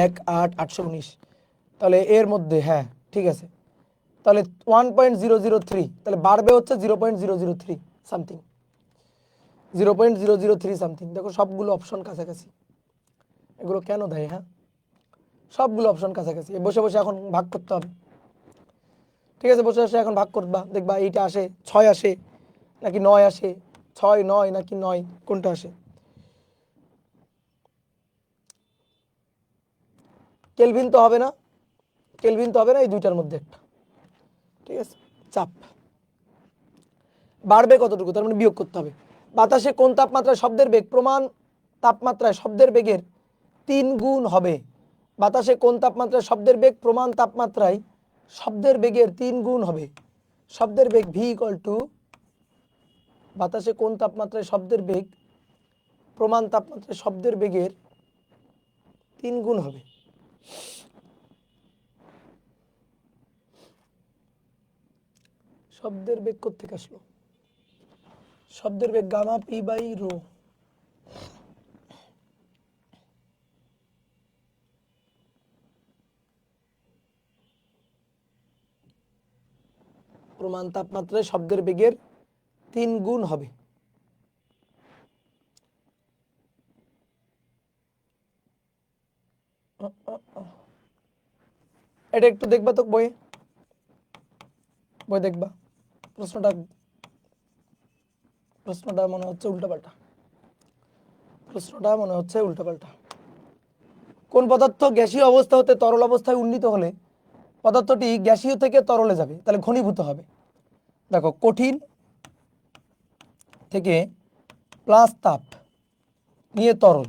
1 8 819, তাহলে এর মধ্যে, হ্যাঁ ঠিক আছে, তাহলে 1.003, তাহলে বাড়বে হচ্ছে 0.003 সামথিং, 0.003 সামথিং। দেখো সবগুলো অপশন কাছাকাছি, এগুলো কেন দেয়? হ্যাঁ, সবগুলো অপশন কাছাকাছি। বসে বসে এখন ভাগ করতে হবে, ঠিক আছে? বসে বসে এখন ভাগ করবা, দেখবা এইটা আসে 6 আসে নাকি 9 আসে, 6 9 নাকি 9, কোনটা আসে? কেলভিন তো হবে না, কেলভিন তো হবে না, এই দুইটার মধ্যে একটা, ঠিক আছে? চাপ বাড়বে কতটুকু, তার মানে বিয়োগ করতে হবে। বাতাসে কোন তাপমাত্রায় শব্দের বেগ প্রমাণ তাপমাত্রায় শব্দের বেগের 3 গুণ হবে? বাতাসে কোন তাপমাত্রায় শব্দের বেগ প্রমাণ তাপমাত্রায় শব্দের বেগের 3 গুণ হবে? শব্দের বেগ v = বাতাসে কোন তাপমাত্রায় শব্দের বেগ প্রমাণ তাপমাত্রায় শব্দের বেগের 3 গুণ হবে? শব্দের বেগ কোত্থেকে আসলো? শব্দের বেগ গামা পি বাই রো। প্রমাণ তাপমাত্রায় শব্দের বেগের 3 গুণ হবে। এটা একটু দেখবা তো, বই দেখবা, প্রশ্নটা মনে হচ্ছে উল্টাপাল্টা, কোন পদার্থ গ্যাসীয় অবস্থা হতে তরল অবস্থায় উন্নীত হলে পদার্থটি গ্যাসীয় থেকে তরলে যাবে, তাহলে ঘনীভূত হবে। দেখো, কঠিন থেকে প্লাস তাপ নিয়ে তরল,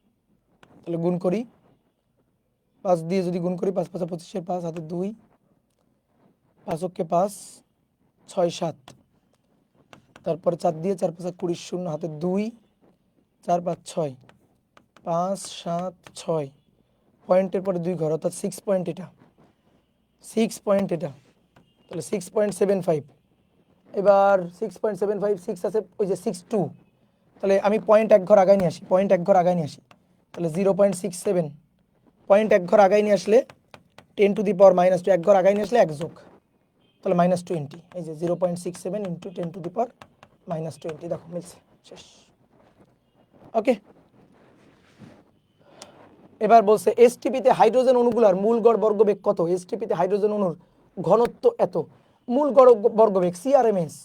তাহলে গুণ করি, 5 দিয়ে যদি গুণ করি 5 5 25 5 হাতে 2, 5 ওকে 5, 6 7, তারপরে 4 দিয়ে 4 5 20 শূন্য হাতে 2, 4 5 6, 5 7 6, পয়েন্টের পরে 2 ঘর অর্থাৎ 6 পয়েন্ট, এটা 6 পয়েন্ট, এটা তাহলে 6.75। এবার 6.75, 6 আছে ওই যে 62, তাহলে আমি পয়েন্ট এক ঘর আগায় নিয়ে আসি, পয়েন্ট এক ঘর আগায় নিয়ে আসি, তাহলে 0.67, পয়েন্ট এক ঘর আগায় নিয়ে আসলে 10 টু দি পাওয়ার -2, এক ঘর আগায় নিয়ে আসলে 1 যোগ, তাহলে -20, এই যে 0.67 ইন্টু 10 টু দি পাওয়ার -20, দেখো মিলছে, শেষ। ওকে, এবার বলছে এসটিপিতে হাইড্রোজেন অণুগুলার মূল গড় বর্গবেগ কত? এসটিপিতে হাইড্রোজেন অণুর ঘনত্ব এত, মূল গড় বর্গবেগ CRMS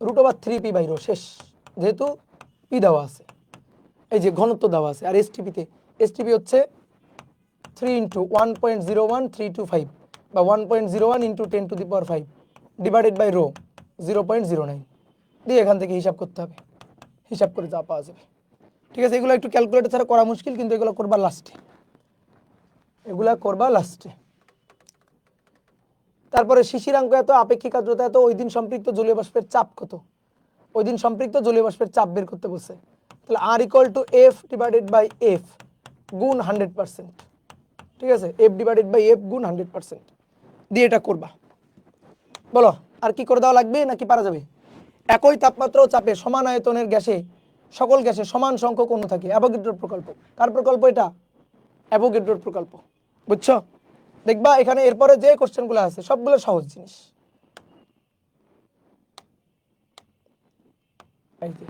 √3p/ρ, শেষ। যেহেতু পি দেওয়া আছে, এই যে ঘনত্ব দেওয়া আছে, আর এসটিপি হচ্ছে 3 × 1.01325 বা 1.01 × 10 to the power 5 divided by rho 0.09 দিয়ে এখান থেকে হিসাব করতে হবে, হিসাব করে যা পাওয়া যাবে। ঠিক আছে, এগুলো একটু ক্যালকুলেটর ছাড়া করা মুশকিল, কিন্তু এগুলো করবা লাস্টে, এগুলা করবা লাস্টে। তারপরে শিশিরাঙ্ক এত, আপেক্ষিক আর্দ্রতা এত, ওই দিন সম্পৃক্ত জলীয় বাষ্পের চাপ কত? ওই দিন সম্পৃক্ত জলীয় বাষ্পের চাপ বের করতে বলছে। তাহলে R = F divided by F গুণ 100%, ঠিক আছে, F ডিভাইডেড বাই F গুণ 100% দিয়ে এটা করবা। বলো আর কি করে দেওয়া লাগবে নাকি পারা যাবে? একই তাপমাত্রা ও চাপে সমান আয়তনের গ্যাসে সকল গ্যাসে সমান সংখ্যক অণু থাকে। অ্যাভোগাড্রোর প্রকল্প, কার প্রকল্প এটা? অ্যাভোগাড্রোর প্রকল্প, বুঝছো? দেখবা এখানে এরপরে যে কোশ্চেনগুলো আছে সবগুলো সহজ জিনিস। এই যে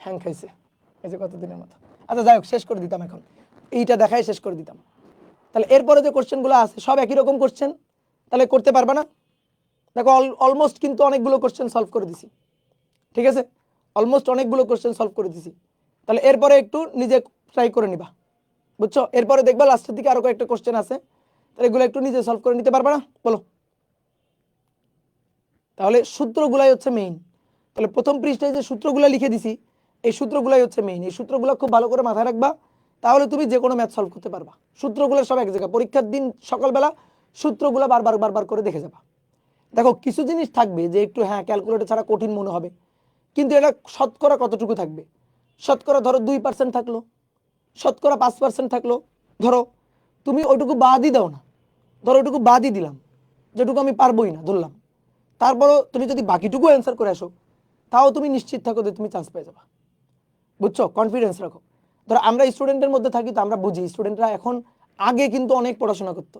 হ্যাং খাইছে, এই যে কতদিনের মতো। আচ্ছা যাই হোক, শেষ করে দিতাম এখন, এইটা দেখাই শেষ করে দিতাম। তাহলে এরপরে যে কোশ্চেনগুলো আছে সব একই রকম কোশ্চেন, তাহলে করতে পারবা না? দেখো অলমোস্ট কিন্তু অনেকগুলো কোশ্চেন সলভ করে দিছি, ঠিক আছে, অলমোস্ট অনেকগুলো কোশ্চেন সলভ করে দিছি। তাহলে এরপরে একটু নিজে ট্রাই করে নিবা, বুঝছো? এরপরে দেখবা লাস্টের দিকে আরো কয়েকটা কোশ্চেন আছে, তাহলে এগুলো একটু নিজে সলভ করে নিতে পারবা না? বলো। তাহলে সূত্রগুলাই হচ্ছে মেইন। তাহলে প্রথম পৃষ্ঠায় যে সূত্রগুলো লিখে দিছি, এই সূত্রগুলাই হচ্ছে মেইন। এই সূত্রগুলো খুব ভালো করে মাথায় রাখবা, তাহলে তুমি যে কোনো ম্যাথ সলভ করতে পারবা। সূত্রগুলো সব এক জায়গায়, পরীক্ষার দিন সকালবেলা সূত্রগুলো বারবার বারবার করে দেখে যাবা। দেখো কিছু জিনিস থাকবে যে একটু হ্যাঁ ক্যালকুলেটর ছাড়া কঠিন মনে হবে, কিন্তু এটা শতকরা কতটুকু থাকবে? শতকরা ধরো 2% থাকলো, শতকরা 5% থাকলো, ধরো তুমি ওইটুকু বাদই দাও না, ধরো ওইটুকু বাদই দিলাম, যেটুকু আমি পারবোই না ধরলাম, তারপরও তুমি যদি বাকিটুকু অ্যান্সার করে আসো, তাও তুমি নিশ্চিত থাকো যে তুমি চান্স পেয়ে যাবা, বুঝছো? কনফিডেন্স রাখো। ধরো আমরা স্টুডেন্টের মধ্যে থাকি, তো আমরা বুঝি স্টুডেন্টরা এখন, আগে কিন্তু অনেক পড়াশোনা করতো,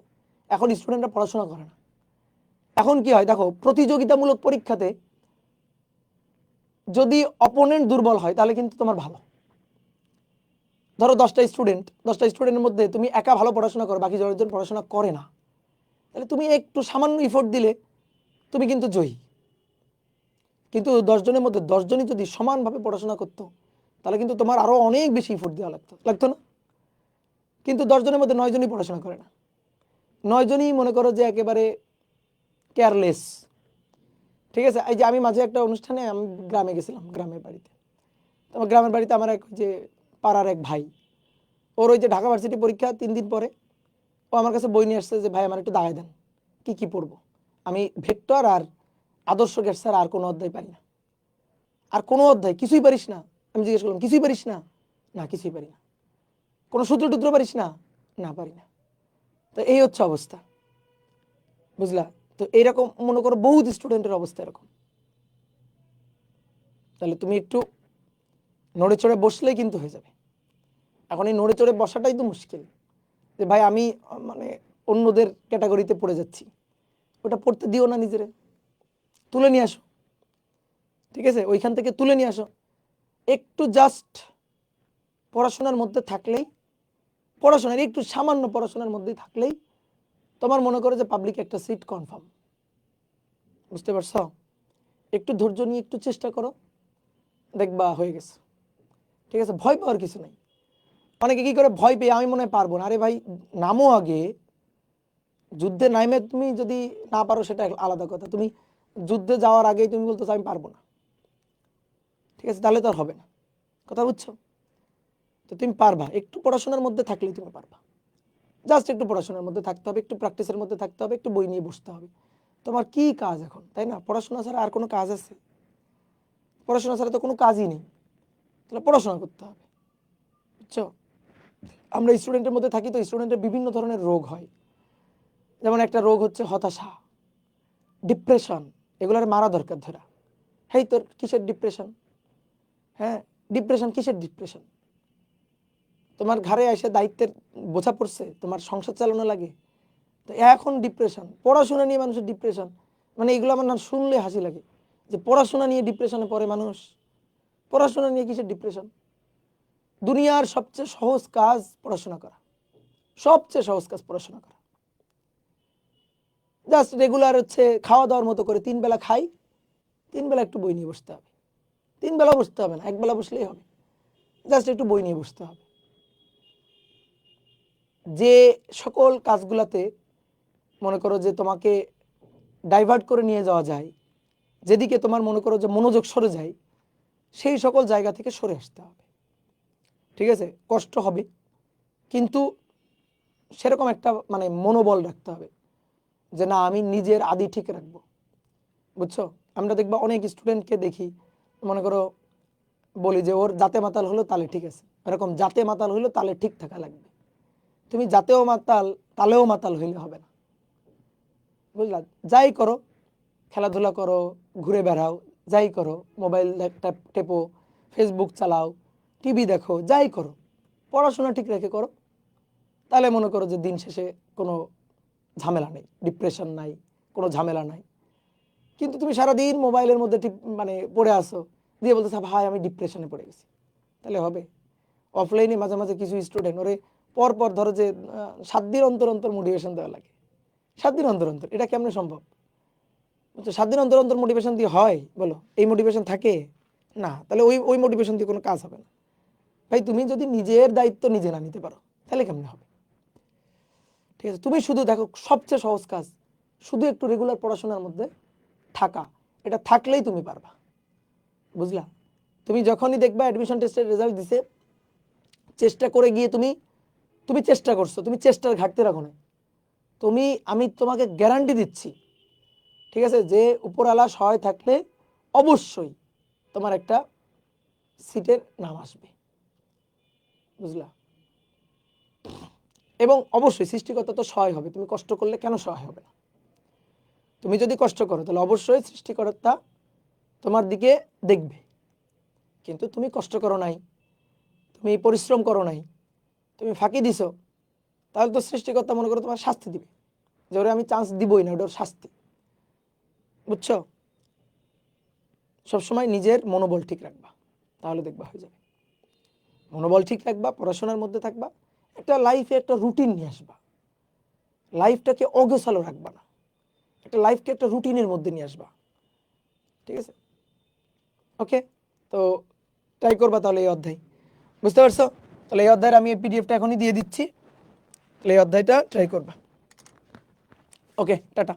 এখন স্টুডেন্টরা পড়াশোনা করে না। এখন কি হয় দেখো, প্রতিযোগিতামূলক পরীক্ষাতে যদি অপোনেন্ট দুর্বল হয় তাহলে কিন্তু তোমার ভালো। ধরো 10টা স্টুডেন্টের মধ্যে তুমি একা ভালো পড়াশোনা করো, বাকি 10জন পড়াশোনা করে না, তাহলে তুমি একটু সামান্য ইফোর্ট দিলে তুমি কিন্তু জয়ী। কিন্তু 10 জনের মধ্যে 10 জনই যদি সমানভাবে পড়াশোনা করতো, তাহলে কিন্তু তোমার আরো অনেক বেশি ইফোর্ট দেওয়া লাগতো না? কিন্তু 10 জনের মধ্যে 9 জনই পড়াশোনা করে না, 9 জনই মনে করো যে একেবারে কেয়ারলেস, ঠিক আছে। এই যে আমি মাঝে একটা অনুষ্ঠানে আমি গ্রামে গেছিলাম, গ্রামের বাড়িতে, আমার গ্রামের বাড়িতে আমার এক যে পাড়ার এক ভাই, ওর ওই যে ঢাকা ভার্সিটি পরীক্ষা 3 দিন পরে, ও আমার কাছে বই নিয়ে আসছে যে ভাই আমার একটু দাগাই দেন, কি কি পড়বো। আমি ভেক্টর আর আদর্শ গ্যাস ছাড়া আর কোনো অধ্যায় পারি না, আর কোনো অধ্যায়। কিছুই পারিস না? আমি জিজ্ঞেস করলাম কিছুই পারিস না? না কিছুই পারি না। কোনো সূত্র টুত্র পারিস না? না পারি না। তো এই হচ্ছে অবস্থা, বুঝলা? তো এইরকম মনে করো বহুত স্টুডেন্টের অবস্থা এরকম। তাহলে তুমি একটু নড়ে চড়ে বসলেই কিন্তু হয়ে যাবে। এখন এই নড়ে চড়ে বসাটাই তো মুশকিল, যে ভাই আমি মানে অন্যদের ক্যাটাগরিতে পড়ে যাচ্ছি, ওটা পড়তে দিও না, নিজেরে তুলে নিয়ে আসো, ঠিক আছে, ওইখান থেকে তুলে নিয়ে আসো। একটু জাস্ট পড়াশোনার মধ্যে থাকলেই, পড়াশোনার একটু সামান্য পড়াশোনার মধ্যেই থাকলেই তোমার মনে করো যে পাবলিক একটা সিট কনফার্ম, বুঝতে পারছো? একটু ধৈর্য নিয়ে একটু চেষ্টা করো, দেখবা হয়ে গেছে, ঠিক আছে। ভয় পাওয়ার কিছু নেই। অনেকে কি করে ভয় পেয়ে আমি মনে হয় পারবো না, আরে ভাই নামো আগে, যুদ্ধে নামে তুমি যদি না পারো সেটা আলাদা কথা, তুমি যুদ্ধে যাওয়ার আগেই তুমি বলতেছো আমি পারবো না, ঠিক আছে, তাহলে তো আর হবে না, কথা বুঝছো? তো তুমি পারবা, একটু পড়াশোনার মধ্যে থাকলেই তুমি পারবা। জাস্ট একটু পড়াশোনার মধ্যে থাকতে হবে, একটু প্র্যাকটিসের মধ্যে থাকতে হবে, একটু বই নিয়ে বসতে হবে। তোমার কি কাজ এখন, তাই না? পড়াশোনা ছাড়া আর কোনো কাজ আছে? পড়াশোনা ছাড়া তো কোনো কাজই নেই, তাহলে পড়াশোনা করতে হবে, বুঝছো? আমরা স্টুডেন্টের মধ্যে থাকি, তো স্টুডেন্টের বিভিন্ন ধরনের রোগ হয়। যেমন একটা রোগ হচ্ছে হতাশা, ডিপ্রেশন, এগুলোর মারা দরকার ধরা। হেই তোর কিসের ডিপ্রেশন? হ্যাঁ, ডিপ্রেশন কিসের ডিপ্রেশন? তোমার ঘরে এসে দায়িত্বের বোঝা পড়ছে, তোমার সংসার চালানো লাগে, তো এখন ডিপ্রেশন? পড়াশোনা নিয়ে মানুষের ডিপ্রেশন, মানে এগুলো আমার না শুনলে হাসি লাগে যে পড়াশোনা নিয়ে ডিপ্রেশনে পড়ে মানুষ। পড়াশোনা নিয়ে কিসের ডিপ্রেশন? দুনিয়ার সবচেয়ে সহজ কাজ পড়াশোনা করা, সবচেয়ে সহজ কাজ পড়াশোনা করা। জাস্ট রেগুলার হচ্ছে খাওয়া দাওয়ার মতো করে 3 বেলা খাই, 3 বেলা একটু বই নিয়ে বসতে হবে। 3 বেলা বসতে হবে না, 1 বেলা বসলেই হবে, জাস্ট একটু বই নিয়ে বসতে হবে। যে সকল কাজগুলাতে মনে করো যে তোমাকে ডাইভার্ট করে নিয়ে যাওয়া যায়, যেদিকে তোমার মনে করো যে মনোযোগ সরে যায়, সেই সকল জায়গা থেকে সরে আসতে হবে। ঠিক আছে, কষ্ট হবে, কিন্তু সেরকম একটা মানে মনোবল রাখতে হবে যে না, আমি নিজের আদি ঠিক রাখবো, বুঝছো? আমরা দেখবা অনেক স্টুডেন্টকে দেখি, মনে করো বলি যে ওর জাতে মাতাল হলো তালে ঠিক আছে, এরকম জাতে মাতাল হইলো তালে ঠিক থাকা লাগবে। তুমি জাতেও মাতাল তালেও মাতাল হইলে হবে না, বুঝলা? যাই করো, খেলাধুলা করো, ঘুরে বেড়াও, যাই করো, মোবাইল টেপো, ফেসবুক চালাও, টিভি দেখো, যাই করো, পড়াশোনা ঠিক রেখে করো, তাহলে মনে করো যে দিন শেষে কোনো ঝামেলা নেই, ডিপ্রেশন নাই, কোনো ঝামেলা নাই। কিন্তু তুমি সারাদিন মোবাইলের মধ্যে মানে পড়ে আসো, দিয়ে বলতেছে ভাই আমি ডিপ্রেশনে পড়ে গেছি, তাহলে হবে? অফলাইনে মাঝে মাঝে কিছু স্টুডেন্ট ওরে পর পর ধরো যে 7 দিন অন্তর অন্তর মোটিভেশন দেওয়া লাগে, 7 দিন অন্তর অন্তর, এটা কেমনে সম্ভব? 7 দিন অন্তর অন্তর মোটিভেশন দিয়ে হয় বলো? এই মোটিভেশন থাকে না, তাহলে ওই ওই মোটিভেশন দিয়ে কোনো কাজ হবে না। ভাই তুমি যদি নিজের দায়িত্ব নিজে না নিতে পারো তাহলে কেমনে হবে? ঠিক আছে, তুমি শুধু দেখো সবচেয়ে সহজ কাজ, শুধু একটু রেগুলার পড়াশোনার মধ্যে থাকা, এটা থাকলেই তুমি পারবা, বুঝলা? তুমি যখনই দেখবা অ্যাডমিশন টেস্টের রেজাল্ট দিছে, চেষ্টা করে গিয়ে তুমি তুমি চেষ্টা করছো, তুমি চেষ্টার ঘাটতি রাখো না, তুমি, আমি তোমাকে গ্যারান্টি দিচ্ছি, ঠিক আছে, যে উপরওয়ালা সহায় থাকলে অবশ্যই তোমার একটা সিটের নাম আসবে, বুঝলা? এবং অবশ্যই সৃষ্টিকর্তা তো সহায় হবে, তুমি কষ্ট করলে কেন সহায় হবে না? তুমি যদি কষ্ট করো তাহলে অবশ্যই সৃষ্টিকর্তা তোমার দিকে দেখবে। কিন্তু তুমি কষ্ট করো নাই, তুমি পরিশ্রম করো নাই, তুমি ফাঁকি দিছো, তাহলে তো সৃষ্টিকর্তা মনে করো তোমার শাস্তি দিবে, যে ওরে আমি চান্স দিবই না, ওটার শাস্তি, বুঝছো? সবসময় নিজের মনোবল ঠিক রাখবা, তাহলে দেখবা হয়ে যাবে। মনোবল ঠিক রাখবা, পড়াশোনার মধ্যে থাকবা, একটা লাইফে একটা রুটিন নিয়ে আসবা, লাইফটাকে অগোছালো রাখবা না, একটা লাইফকে একটা রুটিনের মধ্যে নিয়ে আসবা, ঠিক আছে? ওকে, তো ট্রাই করবা তাহলে এই অধ্যায়, বুঝতে পারছো? তাহলে এই অধ্যায়ের আমি এই পিডিএফটা এখনই দিয়ে দিচ্ছি, তাহলে এই অধ্যায়টা ট্রাই করবা। ওকে, টাটা।